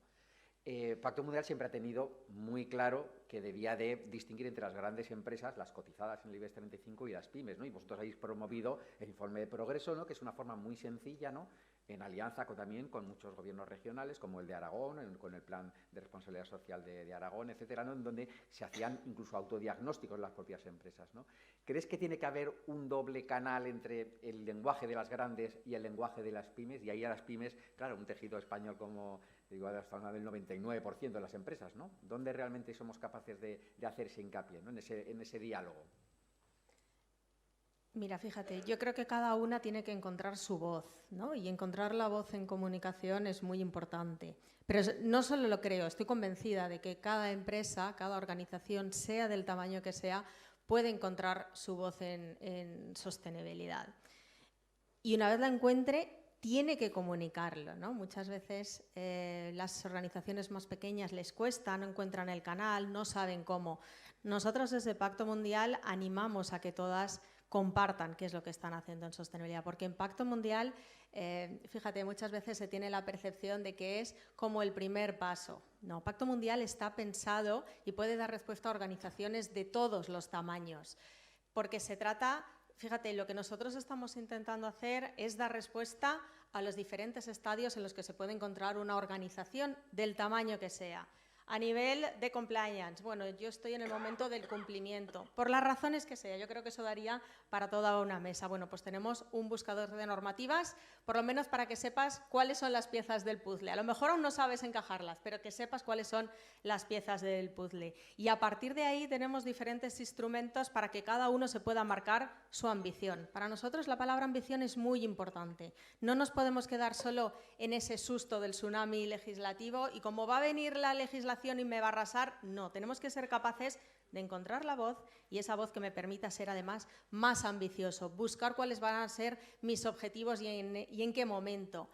Pacto Mundial siempre ha tenido muy claro que debía de distinguir entre las grandes empresas, las cotizadas en el IBEX 35 y las pymes, ¿no? Y vosotros habéis promovido el informe de progreso, ¿no?, que es una forma muy sencilla, ¿no?, en alianza también con muchos gobiernos regionales, como el de Aragón, con el Plan de Responsabilidad Social de Aragón, etcétera, ¿no?, en donde se hacían incluso autodiagnósticos en las propias empresas, ¿no? ¿Crees que tiene que haber un doble canal entre el lenguaje de las grandes y el lenguaje de las pymes? Y ahí a las pymes, claro, un tejido español como, digo, hasta del 99% de las empresas, ¿no? ¿Dónde realmente somos capaces de hacer ese hincapié, ¿no?, en ese diálogo? Mira, fíjate, yo creo que cada una tiene que encontrar su voz, ¿no? Y encontrar la voz en comunicación es muy importante. Pero no solo lo creo, estoy convencida de que cada empresa, cada organización, sea del tamaño que sea, puede encontrar su voz en sostenibilidad. Y una vez la encuentre, tiene que comunicarlo, ¿no? Muchas veces las organizaciones más pequeñas les cuesta, no encuentran el canal, no saben cómo. Nosotros desde Pacto Mundial animamos a que todas compartan qué es lo que están haciendo en sostenibilidad, porque en Pacto Mundial, fíjate, muchas veces se tiene la percepción de que es como el primer paso. No, Pacto Mundial está pensado y puede dar respuesta a organizaciones de todos los tamaños, porque se trata, fíjate, lo que nosotros estamos intentando hacer es dar respuesta a los diferentes estadios en los que se puede encontrar una organización del tamaño que sea. A nivel de compliance, bueno, yo estoy en el momento del cumplimiento, por las razones que sea. Yo creo que eso daría para toda una mesa. Bueno, pues tenemos un buscador de normativas, por lo menos para que sepas cuáles son las piezas del puzzle. A lo mejor aún no sabes encajarlas, pero que sepas cuáles son las piezas del puzzle. Y a partir de ahí tenemos diferentes instrumentos para que cada uno se pueda marcar su ambición. Para nosotros la palabra ambición es muy importante. No nos podemos quedar solo en ese susto del tsunami legislativo y como va a venir la legislación y me va a arrasar, no, tenemos que ser capaces de encontrar la voz y esa voz que me permita ser además más ambicioso, buscar cuáles van a ser mis objetivos y en qué momento.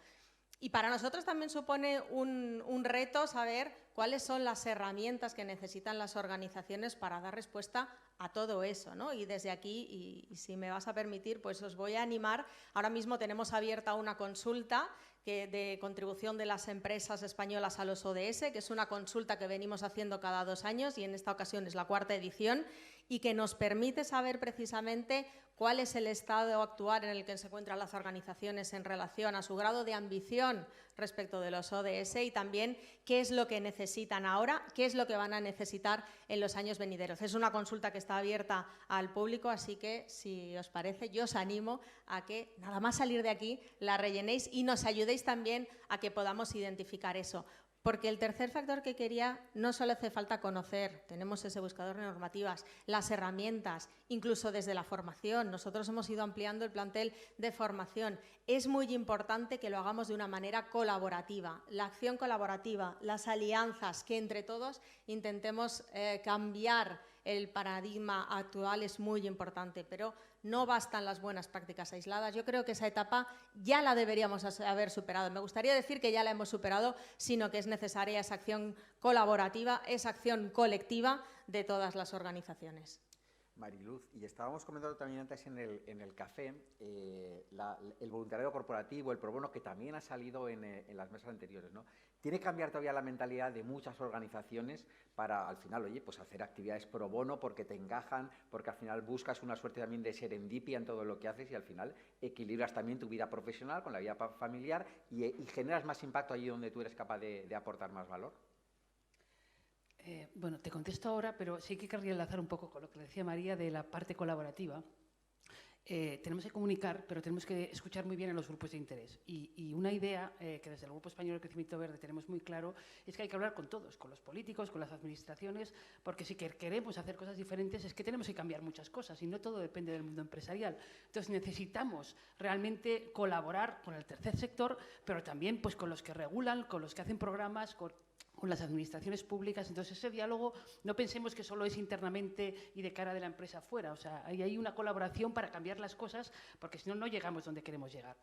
Y para nosotros también supone un reto saber cuáles son las herramientas que necesitan las organizaciones para dar respuesta a todo eso, ¿no? Y desde aquí, y si me vas a permitir, pues os voy a animar. Ahora mismo tenemos abierta una consulta de contribución de las empresas españolas a los ODS, que es una consulta que venimos haciendo cada 2 años y en esta ocasión es la 4ª edición, y que nos permite saber precisamente cuál es el estado actual en el que se encuentran las organizaciones en relación a su grado de ambición respecto de los ODS y también qué es lo que necesitan ahora, qué es lo que van a necesitar en los años venideros. Es una consulta que está abierta al público, así que, si os parece, yo os animo a que nada más salir de aquí la rellenéis y nos ayudéis también a que podamos identificar eso. Porque el tercer factor que quería, no solo hace falta conocer, tenemos ese buscador de normativas, las herramientas, incluso desde la formación. Nosotros hemos ido ampliando el plantel de formación. Es muy importante que lo hagamos de una manera colaborativa. La acción colaborativa, las alianzas, que entre todos intentemos cambiar el paradigma actual es muy importante, pero no bastan las buenas prácticas aisladas. Yo creo que esa etapa ya la deberíamos haber superado. Me gustaría decir que ya la hemos superado, sino que es necesaria esa acción colaborativa, esa acción colectiva de todas las organizaciones. Mariluz, y estábamos comentando también antes en el café el voluntariado corporativo, el pro bono, que también ha salido en las mesas anteriores, ¿no? Tiene que cambiar todavía la mentalidad de muchas organizaciones para, al final, oye, pues hacer actividades pro bono porque te encajan, porque al final buscas una suerte también de serendipia en todo lo que haces y al final equilibras también tu vida profesional con la vida familiar y generas más impacto allí donde tú eres capaz de aportar más valor. Bueno, te contesto ahora, pero sí que querría enlazar un poco con lo que decía María de la parte colaborativa. Tenemos que comunicar, pero tenemos que escuchar muy bien a los grupos de interés. Y una idea que desde el Grupo Español de Crecimiento Verde tenemos muy claro es que hay que hablar con todos, con los políticos, con las administraciones, porque si queremos hacer cosas diferentes es que tenemos que cambiar muchas cosas y no todo depende del mundo empresarial. Entonces necesitamos realmente colaborar con el tercer sector, pero también pues, con los que regulan, con los que hacen programas, con las administraciones públicas. Entonces, ese diálogo no pensemos que solo es internamente y de cara de la empresa fuera. O sea, hay una colaboración para cambiar las cosas, porque si no, no llegamos donde queremos llegar.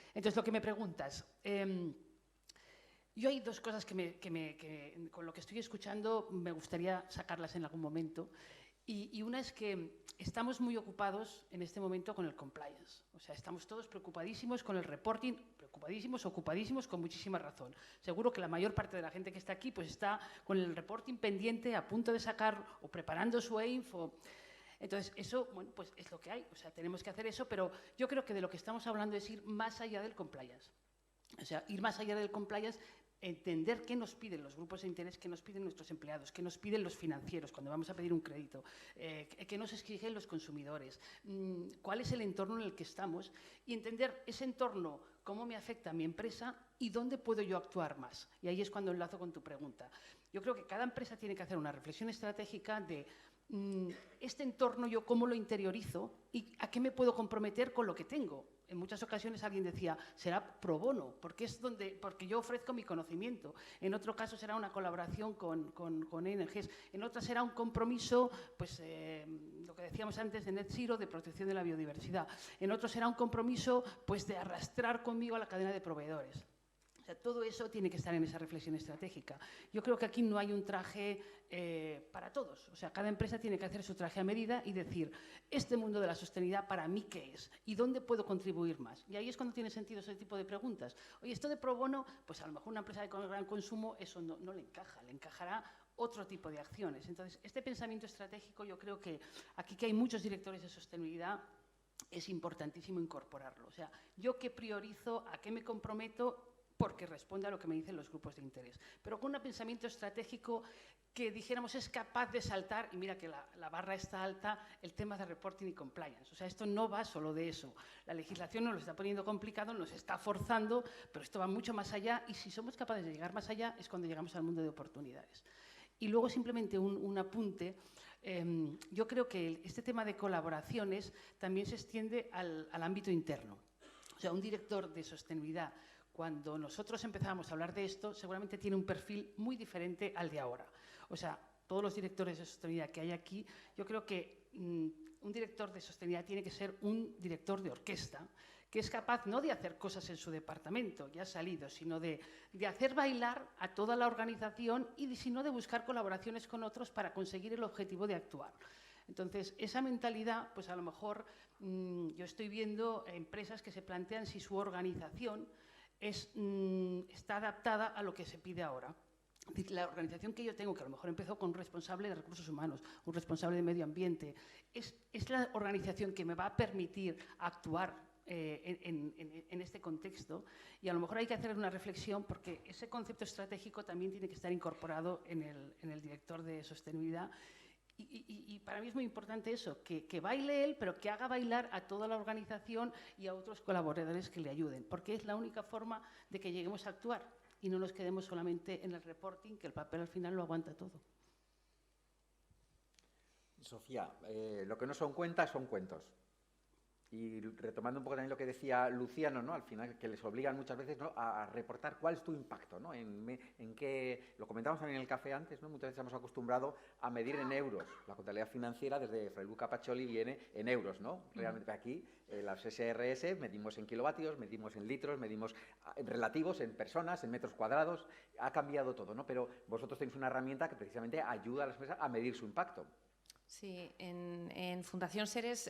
Entonces, lo que me preguntas, yo hay 2 cosas que con lo que estoy escuchando me gustaría sacarlas en algún momento. Y una es que estamos muy ocupados en este momento con el compliance. O sea, estamos todos preocupadísimos con el reporting, ocupadísimos con muchísima razón. Seguro que la mayor parte de la gente que está aquí pues está con el reporting pendiente, a punto de sacar o preparando su EINF. Entonces, eso, bueno, pues es lo que hay. O sea, tenemos que hacer eso, pero yo creo que de lo que estamos hablando es ir más allá del compliance. O sea, ir más allá del compliance, entender qué nos piden los grupos de interés, qué nos piden nuestros empleados, qué nos piden los financieros cuando vamos a pedir un crédito, qué nos exigen los consumidores, cuál es el entorno en el que estamos y entender ese entorno, cómo me afecta a mi empresa y dónde puedo yo actuar más. Y ahí es cuando enlazo con tu pregunta. Yo creo que cada empresa tiene que hacer una reflexión estratégica de este entorno yo cómo lo interiorizo y a qué me puedo comprometer con lo que tengo. En muchas ocasiones alguien decía, será pro bono, porque yo ofrezco mi conocimiento. En otro caso será una colaboración con ONGs. En otra será un compromiso, pues lo que decíamos antes de Net Zero, de protección de la biodiversidad. En otro será un compromiso, pues de arrastrar conmigo a la cadena de proveedores. O sea, todo eso tiene que estar en esa reflexión estratégica. Yo creo que aquí no hay un traje para todos. O sea, cada empresa tiene que hacer su traje a medida y decir, este mundo de la sostenibilidad para mí, ¿qué es? ¿Y dónde puedo contribuir más? Y ahí es cuando tiene sentido ese tipo de preguntas. Oye, esto de pro bono, pues a lo mejor una empresa de gran consumo eso no le encaja, le encajará otro tipo de acciones. Entonces, este pensamiento estratégico yo creo que aquí que hay muchos directores de sostenibilidad es importantísimo incorporarlo. O sea, yo qué priorizo, a qué me comprometo, porque responde a lo que me dicen los grupos de interés, pero con un pensamiento estratégico que dijéramos es capaz de saltar, y mira que la barra está alta, el tema de reporting y compliance. O sea, esto no va solo de eso. La legislación nos lo está poniendo complicado, nos está forzando, pero esto va mucho más allá, y si somos capaces de llegar más allá es cuando llegamos al mundo de oportunidades. Y luego simplemente un apunte. Yo creo que este tema de colaboraciones también se extiende al ámbito interno. O sea, un director de sostenibilidad, cuando nosotros empezábamos a hablar de esto, seguramente tiene un perfil muy diferente al de ahora. O sea, todos los directores de sostenibilidad que hay aquí, yo creo que un director de sostenibilidad tiene que ser un director de orquesta, que es capaz no de hacer cosas en su departamento, ya ha salido, sino de hacer bailar a toda la organización y sino de buscar colaboraciones con otros para conseguir el objetivo de actuar. Entonces, esa mentalidad, pues a lo mejor yo estoy viendo empresas que se plantean si su organización está adaptada a lo que se pide ahora. Es decir, la organización que yo tengo, que a lo mejor empezó con un responsable de recursos humanos, un responsable de medio ambiente, es la organización que me va a permitir actuar en este contexto, y a lo mejor hay que hacer una reflexión porque ese concepto estratégico también tiene que estar incorporado en el director de sostenibilidad. Y para mí es muy importante eso, que baile él, pero que haga bailar a toda la organización y a otros colaboradores que le ayuden, porque es la única forma de que lleguemos a actuar y no nos quedemos solamente en el reporting, que el papel al final lo aguanta todo. Sofía, lo que no son cuentas son cuentos. Y retomando un poco también lo que decía Luciano, ¿no? Al final, que les obligan muchas veces, ¿no?, a reportar cuál es tu impacto, ¿no? En qué, lo comentamos también en el café antes, ¿no? Muchas veces hemos acostumbrado a medir en euros. La contabilidad financiera desde Fray Luca Pacioli viene en euros, ¿no? Realmente aquí las SRS medimos en kilovatios, medimos en litros, medimos en relativos, en personas, en metros cuadrados. Ha cambiado todo, ¿no? Pero vosotros tenéis una herramienta que precisamente ayuda a las empresas a medir su impacto. Sí, en Fundación Seres,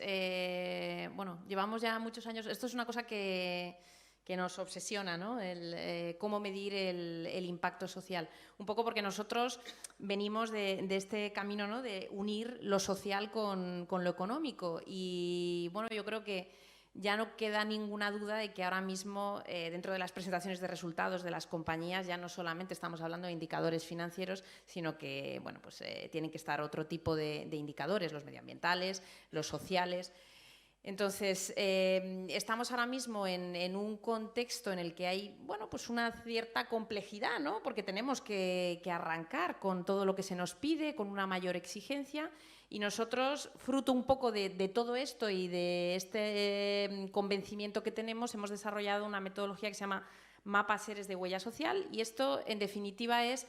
bueno, llevamos ya muchos años, esto es una cosa que nos obsesiona, ¿no? Cómo medir el impacto social. Un poco porque nosotros venimos de este camino, ¿no?, de unir lo social con lo económico. Y bueno, yo creo que ya no queda ninguna duda de que ahora mismo dentro de las presentaciones de resultados de las compañías ya no solamente estamos hablando de indicadores financieros, sino que bueno, pues, tienen que estar otro tipo de indicadores, los medioambientales, los sociales. Entonces, estamos ahora mismo en un contexto en el que hay, bueno, pues una cierta complejidad, ¿no? Porque tenemos que arrancar con todo lo que se nos pide, con una mayor exigencia, y nosotros, fruto un poco de todo esto y de este convencimiento que tenemos, hemos desarrollado una metodología que se llama Mapa Seres de Huella Social, y esto, en definitiva, es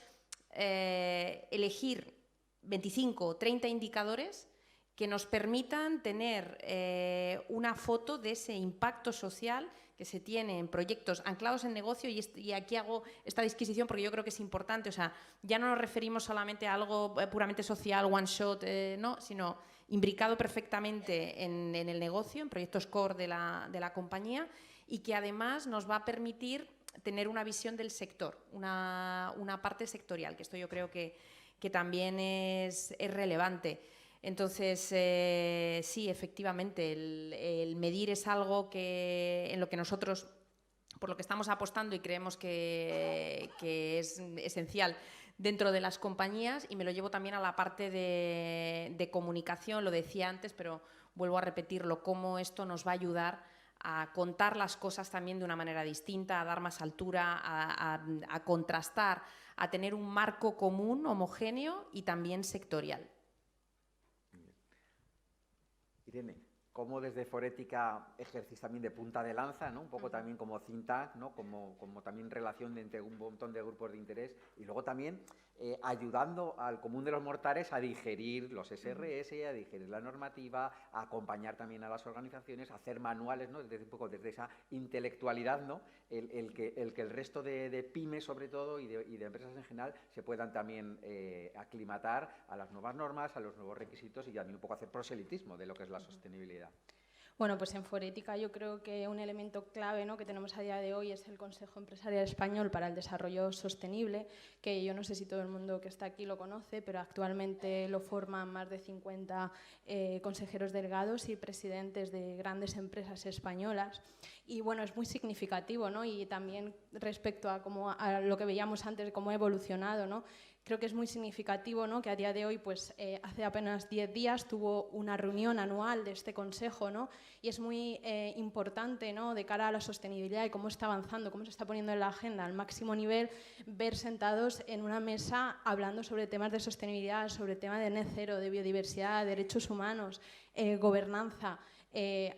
elegir 25 o 30 indicadores que nos permitan tener una foto de ese impacto social que se tiene en proyectos anclados en negocio, y aquí hago esta disquisición porque yo creo que es importante. O sea, ya no nos referimos solamente a algo puramente social, one shot, no, sino imbricado perfectamente en el negocio, en proyectos core de la compañía, y que además nos va a permitir tener una visión del sector, una parte sectorial, que esto yo creo que también es relevante. Entonces, sí, efectivamente, el medir es algo en lo que nosotros, por lo que estamos apostando y creemos que es esencial dentro de las compañías, y me lo llevo también a la parte de comunicación. Lo decía antes, pero vuelvo a repetirlo, cómo esto nos va a ayudar a contar las cosas también de una manera distinta, a dar más altura, a contrastar, a tener un marco común, homogéneo y también sectorial. Irene, ¿cómo desde Forética ejercís también de punta de lanza, ¿no? Un poco también como think tank, ¿no? Como también relación entre un montón de grupos de interés, y luego también ayudando al común de los mortales a digerir los SRS, a digerir la normativa, a acompañar también a las organizaciones, a hacer manuales, ¿no? Desde un poco desde esa intelectualidad, ¿no? El que el resto de pymes, sobre todo, y de empresas en general, se puedan también aclimatar a las nuevas normas, a los nuevos requisitos, y también un poco hacer proselitismo de lo que es la sostenibilidad. Bueno, pues en Forética yo creo que un elemento clave, ¿no?, que tenemos a día de hoy es el Consejo Empresarial Español para el Desarrollo Sostenible, que yo no sé si todo el mundo que está aquí lo conoce, pero actualmente lo forman más de 50 consejeros delegados y presidentes de grandes empresas españolas. Y bueno, es muy significativo, ¿no? Y también respecto a lo que veíamos antes de cómo ha evolucionado, ¿no? Creo que es muy significativo, ¿no?, que a día de hoy, pues hace apenas 10 días, tuvo una reunión anual de este consejo, ¿no? Y es muy importante, ¿no?, de cara a la sostenibilidad y cómo está avanzando, cómo se está poniendo en la agenda al máximo nivel, ver sentados en una mesa hablando sobre temas de sostenibilidad, sobre temas de net cero, de biodiversidad, derechos humanos, gobernanza,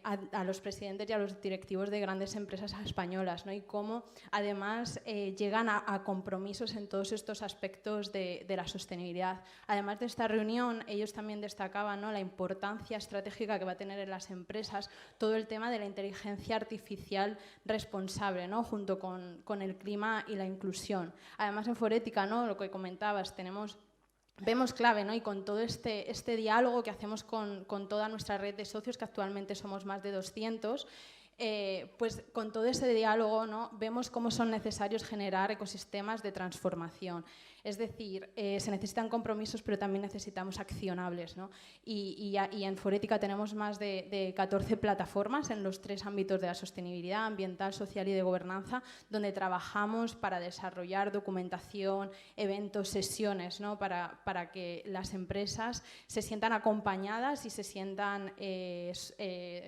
a los presidentes y a los directivos de grandes empresas españolas, ¿no? Y cómo además llegan a compromisos en todos estos aspectos de la sostenibilidad. Además de esta reunión, ellos también destacaban, ¿no?, la importancia estratégica que va a tener en las empresas todo el tema de la inteligencia artificial responsable, ¿no?, junto con el clima y la inclusión. Además, en Forética, ¿no?, lo que comentabas, vemos clave, ¿no?, y con todo este diálogo que hacemos con toda nuestra red de socios, que actualmente somos más de 200, pues con todo ese diálogo, ¿no?, vemos cómo son necesarios generar ecosistemas de transformación. Es decir, se necesitan compromisos, pero también necesitamos accionables, ¿no? Y en Forética tenemos más de 14 plataformas en los 3 ámbitos de la sostenibilidad, ambiental, social y de gobernanza, donde trabajamos para desarrollar documentación, eventos, sesiones, ¿no?, para que las empresas se sientan acompañadas y se sientan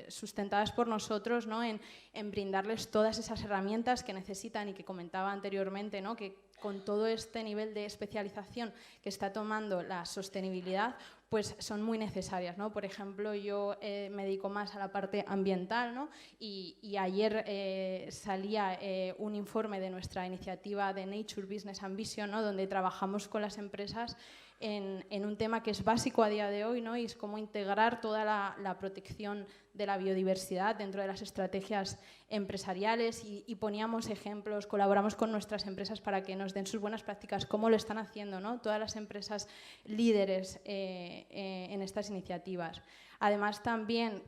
sustentadas por nosotros, ¿no?, en brindarles todas esas herramientas que necesitan y que comentaba anteriormente, ¿no?, que con todo este nivel de especialización que está tomando la sostenibilidad, pues son muy necesarias, ¿no? Por ejemplo, yo me dedico más a la parte ambiental, ¿no? Y ayer salía un informe de nuestra iniciativa de Nature Business Ambition, ¿no?, donde trabajamos con las empresas en un tema que es básico a día de hoy, ¿no?, y es cómo integrar toda la protección de la biodiversidad dentro de las estrategias empresariales y poníamos ejemplos, colaboramos con nuestras empresas para que nos den sus buenas prácticas, cómo lo están haciendo, ¿no?, todas las empresas líderes en estas iniciativas. Además, también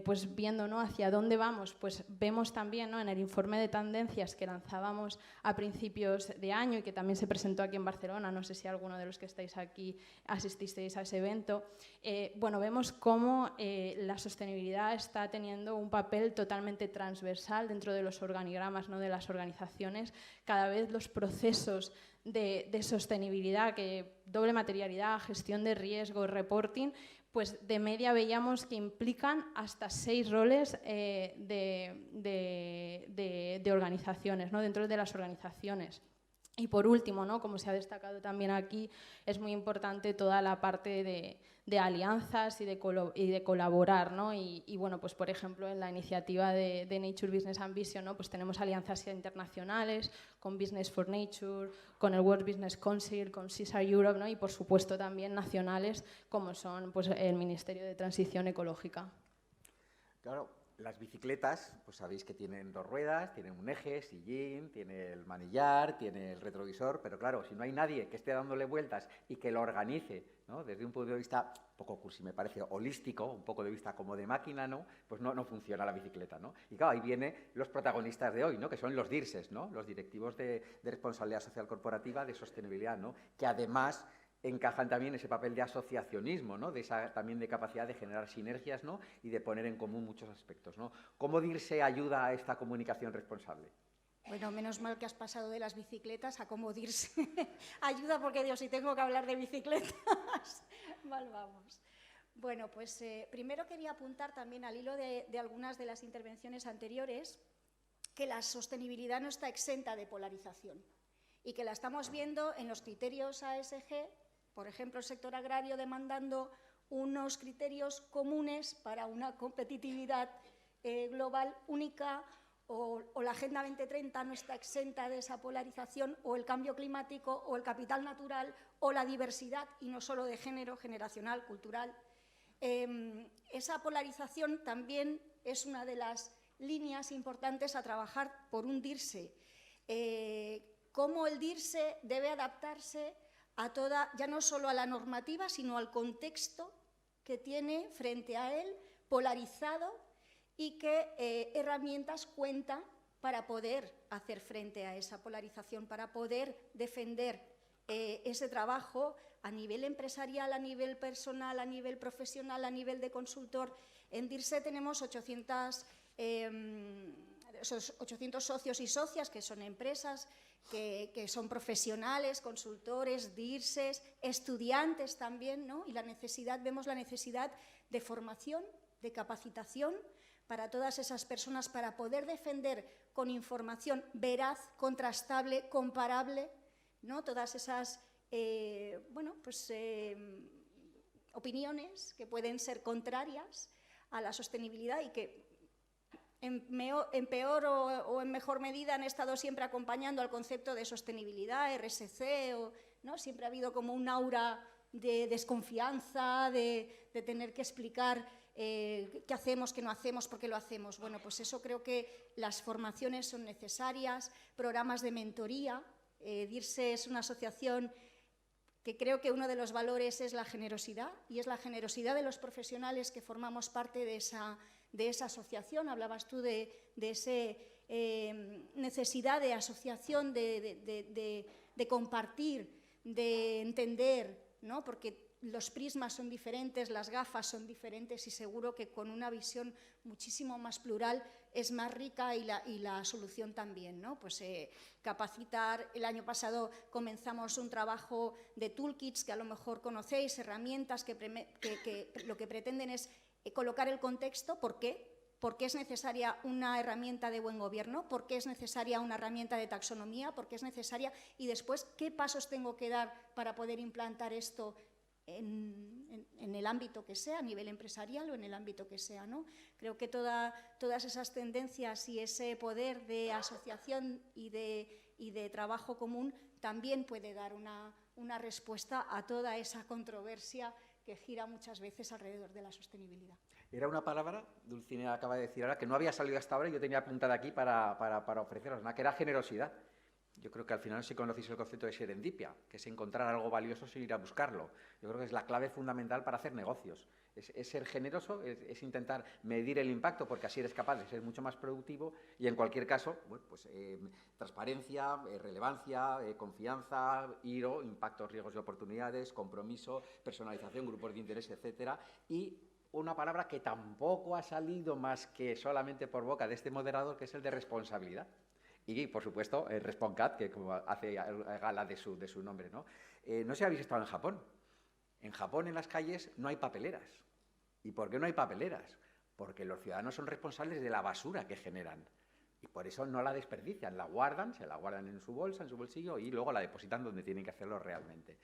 pues viendo, ¿no?, hacia dónde vamos, pues vemos también, ¿no?, en el informe de tendencias que lanzábamos a principios de año y que también se presentó aquí en Barcelona, no sé si alguno de los que estáis aquí asististeis a ese evento, bueno, vemos cómo la sostenibilidad está teniendo un papel totalmente transversal dentro de los organigramas, ¿no?, de las organizaciones. Cada vez los procesos de sostenibilidad, que doble materialidad, gestión de riesgo, reporting, pues de media veíamos que implican hasta 6 roles de organizaciones, ¿no?, dentro de las organizaciones. Y por último, ¿no?, como se ha destacado también aquí, es muy importante toda la parte de alianzas y de colaborar, ¿no? Y bueno, pues por ejemplo, en la iniciativa de Nature Business Ambition, ¿no?, pues tenemos alianzas internacionales con Business for Nature, con el World Business Council, con CSR Europe, ¿no?, y por supuesto también nacionales como son, pues, el Ministerio de Transición Ecológica. Claro, las bicicletas, pues sabéis que tienen 2 ruedas, tienen un eje, sillín, tiene el manillar, tiene el retrovisor, pero claro, si no hay nadie que esté dándole vueltas y que lo organice, ¿no?, desde un punto de vista poco cursi, me parece holístico, un poco de vista como de máquina, ¿no?, pues no funciona la bicicleta, ¿no? Y claro, ahí vienen los protagonistas de hoy, ¿no?, que son los DIRSES, ¿no?, los directivos de responsabilidad social corporativa, de sostenibilidad, ¿no?, que además encajan también ese papel de asociacionismo, ¿no?, también de capacidad de generar sinergias, ¿no?, y de poner en común muchos aspectos, ¿no? ¿Cómo DIRSE ayuda a esta comunicación responsable? Bueno, menos mal que has pasado de las bicicletas a cómo DIRSE ayuda, porque Dios, si tengo que hablar de bicicletas, mal vamos. Bueno, pues primero quería apuntar también al hilo de algunas de las intervenciones anteriores que la sostenibilidad no está exenta de polarización y que la estamos viendo en los criterios ASG. Por ejemplo, el sector agrario demandando unos criterios comunes para una competitividad global única, o la Agenda 2030 no está exenta de esa polarización, o el cambio climático, o el capital natural, o la diversidad, y no solo de género, generacional, cultural. Esa polarización también es una de las líneas importantes a trabajar por un DIRSE. Cómo el DIRSE debe adaptarse a toda, ya no solo a la normativa, sino al contexto que tiene frente a él, polarizado, y qué herramientas cuenta para poder hacer frente a esa polarización, para poder defender ese trabajo a nivel empresarial, a nivel personal, a nivel profesional, a nivel de consultor. En DIRSE tenemos 800 socios y socias que son empresas, que son profesionales, consultores, DIRSES, estudiantes también, ¿no? Y vemos la necesidad de formación, de capacitación para todas esas personas para poder defender con información veraz, contrastable, comparable, ¿no? Todas esas opiniones que pueden ser contrarias a la sostenibilidad y que en peor o en mejor medida han estado siempre acompañando al concepto de sostenibilidad, RSC, ¿no? Siempre ha habido como un aura de desconfianza, de tener que explicar qué hacemos, qué no hacemos, por qué lo hacemos. Bueno, pues eso creo que las formaciones son necesarias, programas de mentoría. DIRSE es una asociación que creo que uno de los valores es la generosidad, y es la generosidad de los profesionales que formamos parte de esa asociación. Hablabas tú de esa necesidad de asociación, de compartir, de entender, ¿no? Porque los prismas son diferentes, las gafas son diferentes y seguro que con una visión muchísimo más plural es más rica y la solución también, ¿no? Pues capacitar. El año pasado comenzamos un trabajo de toolkits que a lo mejor conocéis, herramientas que lo que pretenden es colocar el contexto. ¿Por qué? ¿Por qué es necesaria una herramienta de buen gobierno? ¿Por qué es necesaria una herramienta de taxonomía? ¿Por qué es necesaria? Y después, ¿qué pasos tengo que dar para poder implantar esto en el ámbito que sea, a nivel empresarial o en el ámbito que sea, ¿no? Creo que todas esas tendencias y ese poder de asociación y de trabajo común también puede dar una respuesta a toda esa controversia que gira muchas veces alrededor de la sostenibilidad. Era una palabra, Dulcinea acaba de decir ahora, que no había salido hasta ahora y yo tenía apuntada aquí para ofreceros, ¿no? Que era generosidad. Yo creo que al final sí conocéis el concepto de serendipia, que es encontrar algo valioso sin ir a buscarlo. Yo creo que es la clave fundamental para hacer negocios. Es ser generoso, es intentar medir el impacto, porque así eres capaz de ser mucho más productivo y, en cualquier caso, bueno, pues, transparencia, relevancia, confianza, IRO, impactos, riesgos y oportunidades, compromiso, personalización, grupos de interés, etcétera. Y una palabra que tampoco ha salido más que solamente por boca de este moderador, que es el de responsabilidad. Y, por supuesto, RespondCat, que como hace gala de su nombre, ¿no? No sé si habéis estado en Japón. En Japón, en las calles, no hay papeleras. ¿Y por qué no hay papeleras? Porque los ciudadanos son responsables de la basura que generan. Y por eso no la desperdician, la guardan, se la guardan en su bolsa, en su bolsillo, y luego la depositan donde tienen que hacerlo realmente.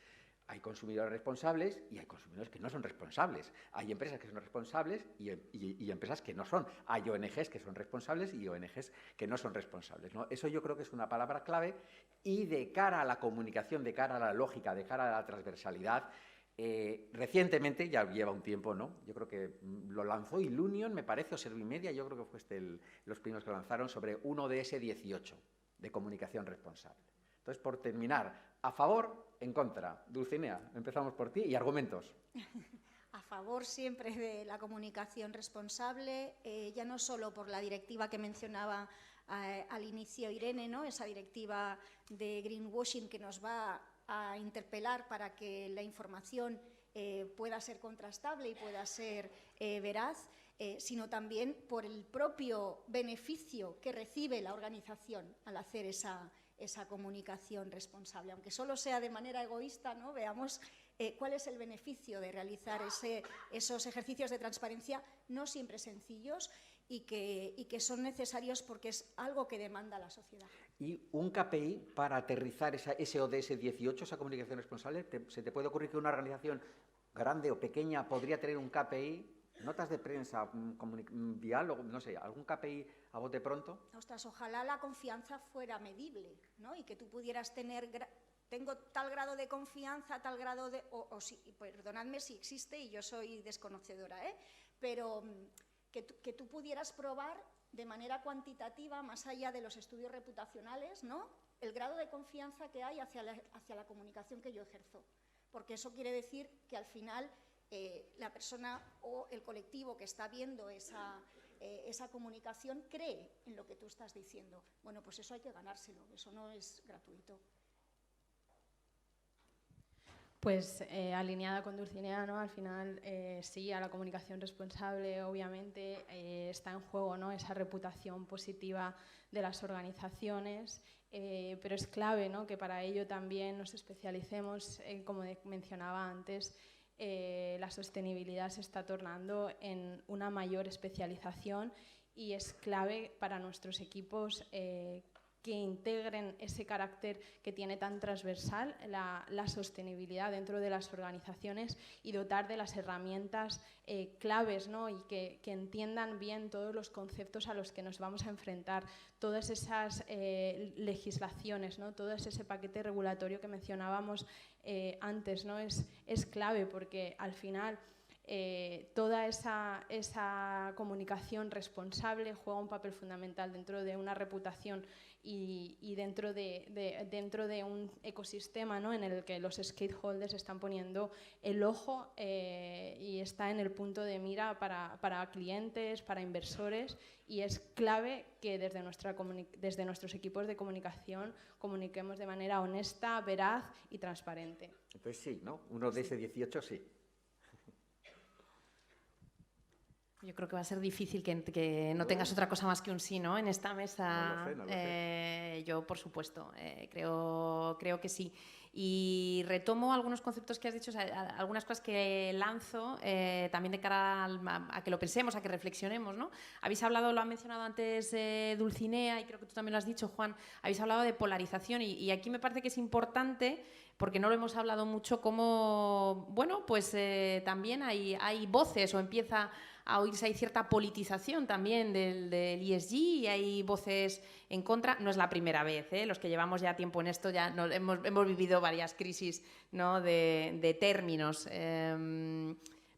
Hay consumidores responsables y hay consumidores que no son responsables. Hay empresas que son responsables y empresas que no son. Hay ONGs que son responsables y ONGs que no son responsables, ¿no? Eso yo creo que es una palabra clave. Y de cara a la comunicación, de cara a la lógica, de cara a la transversalidad, recientemente, ya lleva un tiempo, ¿no? Yo creo que lo lanzó Ilunion, me parece, o Servimedia, yo creo que fue los primeros que lanzaron, sobre un ODS 18 de comunicación responsable. Entonces, por terminar, a favor, en contra. Dulcinea, empezamos por ti y argumentos. A favor siempre de la comunicación responsable, ya no solo por la directiva que mencionaba al inicio Irene, ¿no? Esa directiva de greenwashing que nos va a interpelar para que la información pueda ser contrastable y pueda ser veraz, sino también por el propio beneficio que recibe la organización al hacer esa comunicación responsable. Aunque solo sea de manera egoísta, ¿no? Veamos cuál es el beneficio de realizar esos ejercicios de transparencia, no siempre sencillos, y que son necesarios porque es algo que demanda la sociedad. Y un KPI para aterrizar ese ODS 18, esa comunicación responsable. ¿Se te puede ocurrir que una organización grande o pequeña podría tener un KPI? Notas de prensa, diálogo, no sé, algún KPI a bote pronto. Ostras, ojalá la confianza fuera medible, ¿no? Y que tú pudieras tengo tal grado de confianza, tal grado de... perdonadme si existe y yo soy desconocedora, pero que tú pudieras probar de manera cuantitativa, más allá de los estudios reputacionales, ¿no? El grado de confianza que hay hacia la comunicación que yo ejerzo. Porque eso quiere decir que al final la persona o el colectivo que está viendo esa comunicación cree en lo que tú estás diciendo. Bueno, pues eso hay que ganárselo, eso no es gratuito. Pues alineada con Dulcinea, ¿no? Al final sí, a la comunicación responsable obviamente está en juego, ¿no? Esa reputación positiva de las organizaciones, pero es clave, ¿no? Que para ello también nos especialicemos, como mencionaba antes, la sostenibilidad se está tornando en una mayor especialización y es clave para nuestros equipos que integren ese carácter que tiene tan transversal la sostenibilidad dentro de las organizaciones y dotar de las herramientas claves, ¿no? Y que entiendan bien todos los conceptos a los que nos vamos a enfrentar, todas esas legislaciones, ¿no? Todo ese paquete regulatorio que mencionábamos antes, ¿no? Es clave porque al final toda esa comunicación responsable juega un papel fundamental dentro de una reputación y dentro de un ecosistema, ¿no? En el que los stakeholders están poniendo el ojo y está en el punto de mira para clientes, para inversores, y es clave que desde nuestros equipos de comunicación comuniquemos de manera honesta, veraz y transparente. Entonces sí, ¿no? Uno de ese 18 sí. Yo creo que va a ser difícil que no tengas otra cosa más que un sí, ¿no? En esta mesa. No lo sé. Yo, por supuesto, creo que sí. Y retomo algunos conceptos que has dicho, o sea, algunas cosas que lanzo también de cara a que lo pensemos, a que reflexionemos, ¿no? Habéis hablado, lo ha mencionado antes Dulcinea, y creo que tú también lo has dicho, Juan, habéis hablado de polarización y aquí me parece que es importante, porque no lo hemos hablado mucho, como, bueno, pues también hay voces o empieza a oírse, hay cierta politización también del ESG y hay voces en contra. No es la primera vez, los que llevamos ya tiempo en esto ya hemos vivido varias crisis, ¿no? de términos.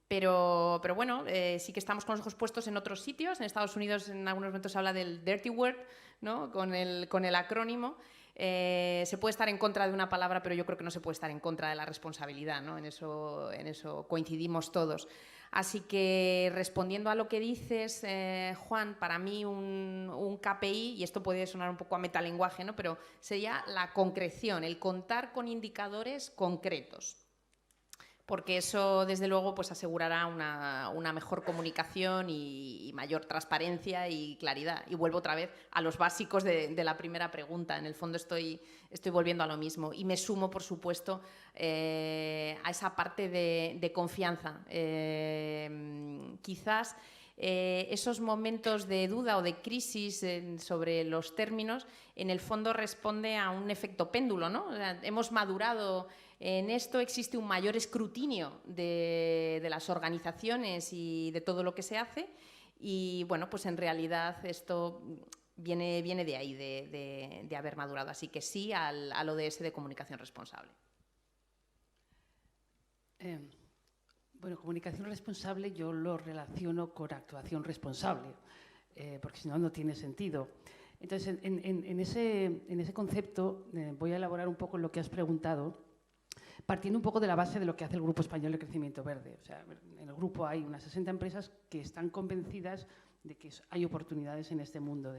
Pero bueno, sí que estamos con los ojos puestos en otros sitios. En Estados Unidos en algunos momentos se habla del dirty word, ¿no? con el acrónimo. Se puede estar en contra de una palabra, pero yo creo que no se puede estar en contra de la responsabilidad, ¿no? En eso coincidimos todos. Así que respondiendo a lo que dices, Juan, para mí un KPI, y esto puede sonar un poco a metalenguaje, ¿no? Pero sería la concreción, el contar con indicadores concretos. Porque eso, desde luego, pues asegurará una mejor comunicación y mayor transparencia y claridad. Y vuelvo otra vez a los básicos de la primera pregunta. En el fondo estoy volviendo a lo mismo. Y me sumo, por supuesto, a esa parte de confianza. Quizás esos momentos de duda o de crisis sobre los términos, en el fondo responde a un efecto péndulo, ¿no? O sea, hemos madurado en esto, existe un mayor escrutinio de las organizaciones y de todo lo que se hace y, bueno, pues en realidad esto viene de ahí, de haber madurado. Así que sí al ODS de comunicación responsable. Bueno, comunicación responsable yo lo relaciono con actuación responsable, porque si no, no tiene sentido. Entonces, en ese concepto voy a elaborar un poco lo que has preguntado, partiendo un poco de la base de lo que hace el Grupo Español de Crecimiento Verde. O sea, en el grupo hay unas 60 empresas que están convencidas de que hay oportunidades en este mundo.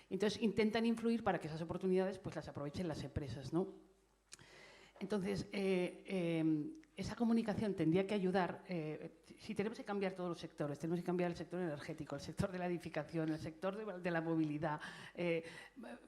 Entonces, intentan influir para que esas oportunidades pues, las aprovechen las empresas, ¿no? Entonces, esa comunicación tendría que ayudar, si tenemos que cambiar todos los sectores, tenemos que cambiar el sector energético, el sector de la edificación, el sector de la movilidad,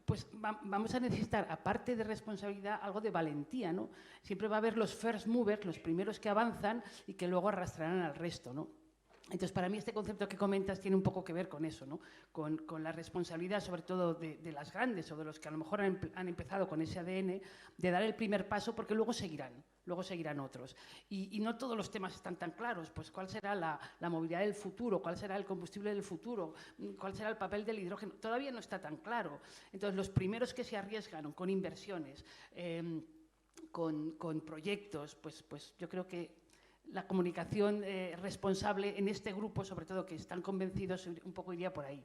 pues vamos a necesitar, aparte de responsabilidad, algo de valentía, ¿no? Siempre va a haber los first movers, los primeros que avanzan y que luego arrastrarán al resto, ¿no? Entonces, para mí este concepto que comentas tiene un poco que ver con eso, ¿no? Con la responsabilidad, sobre todo de las grandes o de los que a lo mejor han empezado con ese ADN, de dar el primer paso porque luego seguirán otros. Y no todos los temas están tan claros, pues cuál será la movilidad del futuro, cuál será el combustible del futuro, cuál será el papel del hidrógeno, todavía no está tan claro. Entonces, los primeros que se arriesgaron con inversiones, con proyectos, pues yo creo que la comunicación responsable en este grupo, sobre todo que están convencidos, un poco iría por ahí.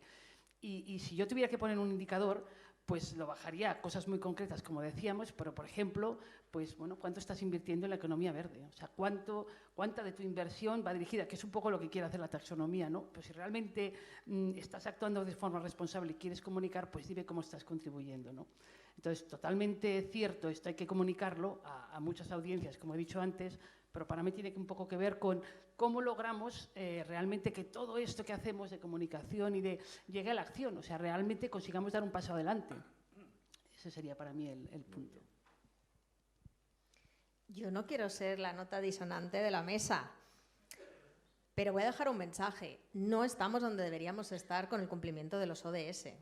Y si yo tuviera que poner un indicador, pues lo bajaría a cosas muy concretas, como decíamos, pero, por ejemplo, pues, bueno, ¿cuánto estás invirtiendo en la economía verde? O sea, ¿cuánta de tu inversión va dirigida? Que es un poco lo que quiere hacer la taxonomía, ¿no? Pues si realmente estás actuando de forma responsable y quieres comunicar, pues dime cómo estás contribuyendo, ¿no? Entonces, totalmente cierto, esto hay que comunicarlo a muchas audiencias, como he dicho antes, pero para mí tiene un poco que ver con cómo logramos realmente que todo esto que hacemos de comunicación y de llegue a la acción, o sea, realmente consigamos dar un paso adelante. Ese sería para mí el punto. Yo no quiero ser la nota disonante de la mesa, pero voy a dejar un mensaje. No estamos donde deberíamos estar con el cumplimiento de los ODS.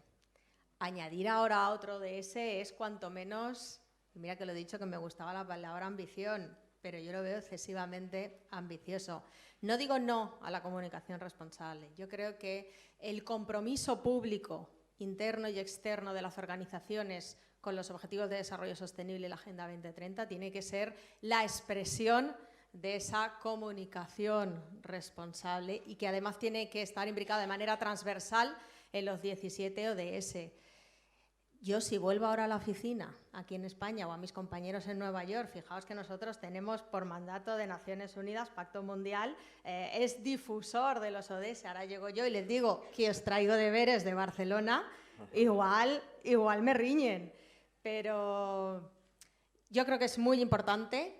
Añadir ahora otro ODS es cuanto menos, y mira que lo he dicho que me gustaba la palabra ambición, pero yo lo veo excesivamente ambicioso. No digo no a la comunicación responsable. Yo creo que el compromiso público, interno y externo de las organizaciones con los Objetivos de Desarrollo Sostenible y la Agenda 2030 tiene que ser la expresión de esa comunicación responsable y que además tiene que estar imbricada de manera transversal en los 17 ODS. Yo, si vuelvo ahora a la oficina aquí en España o a mis compañeros en Nueva York, fijaos que nosotros tenemos por mandato de Naciones Unidas, Pacto Mundial, es difusor de los ODS. Ahora llego yo y les digo que os traigo deberes de Barcelona, igual me riñen. Pero yo creo que es muy importante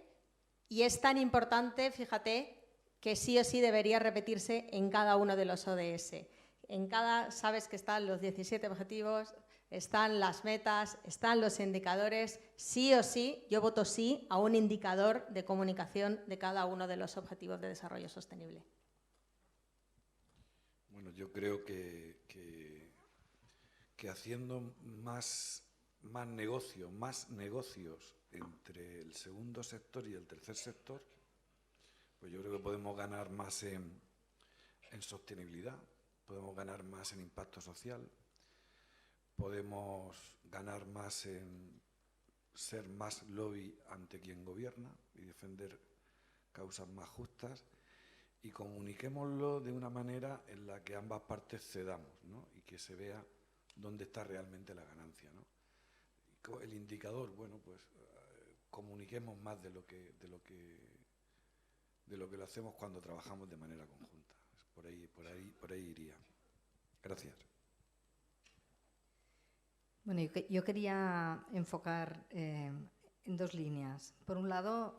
y es tan importante, fíjate, que sí o sí debería repetirse en cada uno de los ODS. Sabes que están los 17 objetivos, están las metas, están los indicadores. Sí o sí, yo voto sí a un indicador de comunicación de cada uno de los objetivos de desarrollo sostenible. Bueno, yo creo que haciendo más negocios entre el segundo sector y el tercer sector, pues yo creo que podemos ganar más en sostenibilidad, podemos ganar más en impacto social, podemos ganar más en ser más lobby ante quien gobierna y defender causas más justas, y comuniquémoslo de una manera en la que ambas partes cedamos, ¿no? Y que se vea dónde está realmente la ganancia, ¿no? El indicador, bueno, pues comuniquemos más de lo que lo hacemos cuando trabajamos de manera conjunta. Por ahí iría. Gracias. Bueno, yo quería enfocar en dos líneas. Por un lado,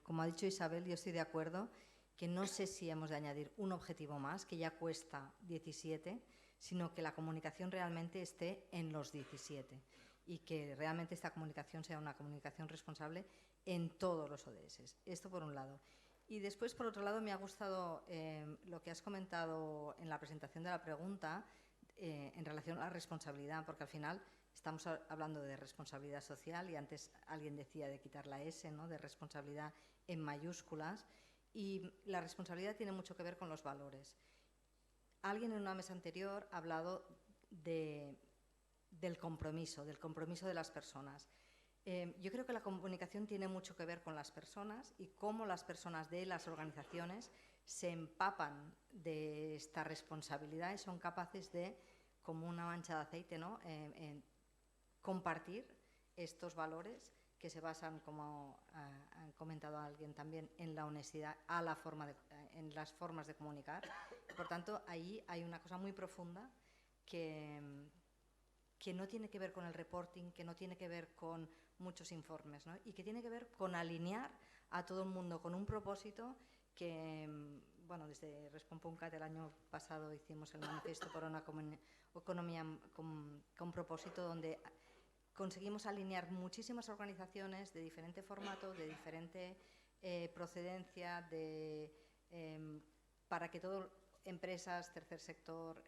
como ha dicho Isabel, yo estoy de acuerdo que no sé si hemos de añadir un objetivo más, que ya cuesta 17, sino que la comunicación realmente esté en los 17 y que realmente esta comunicación sea una comunicación responsable en todos los ODS. Esto por un lado. Y después, por otro lado, me ha gustado lo que has comentado en la presentación de la pregunta en relación a la responsabilidad, porque al final estamos hablando de responsabilidad social y antes alguien decía de quitar la S, ¿no?, de responsabilidad en mayúsculas, y la responsabilidad tiene mucho que ver con los valores. Alguien en una mesa anterior ha hablado del compromiso de las personas. Yo creo que la comunicación tiene mucho que ver con las personas y cómo las personas de las organizaciones se empapan de esta responsabilidad y son capaces de, como una mancha de aceite, ¿no?, en compartir estos valores que se basan, como ha comentado alguien también, en la honestidad, en las formas de comunicar. Por tanto, ahí hay una cosa muy profunda que no tiene que ver con el reporting, que no tiene que ver con muchos informes, ¿no?, y que tiene que ver con alinear a todo el mundo con un propósito que, bueno, desde Respon.cat el año pasado hicimos el manifiesto por una economía con propósito, donde conseguimos alinear muchísimas organizaciones de diferente formato, de diferente procedencia, para que todo, empresas, tercer sector,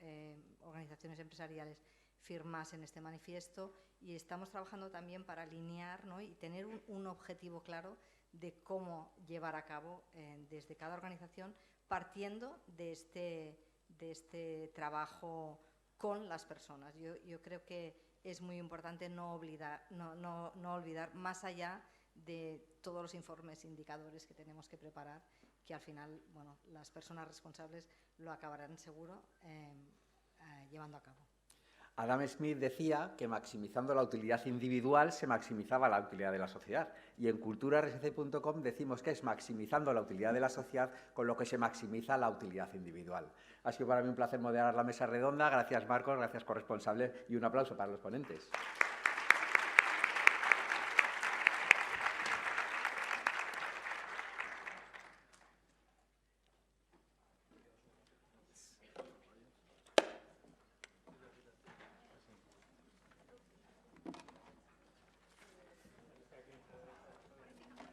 organizaciones empresariales, firmasen este manifiesto, y estamos trabajando también para alinear, ¿no?, y tener un objetivo claro de cómo llevar a cabo desde cada organización, partiendo de este trabajo con las personas. Yo creo que es muy importante no olvidar, más allá de todos los informes e indicadores que tenemos que preparar, que al final, bueno, las personas responsables lo acabarán seguro llevando a cabo. Adam Smith decía que maximizando la utilidad individual se maximizaba la utilidad de la sociedad. Y en culturarsc.com decimos que es maximizando la utilidad de la sociedad con lo que se maximiza la utilidad individual. Ha sido para mí un placer moderar la mesa redonda. Gracias, Marcos, gracias, corresponsable, y un aplauso para los ponentes.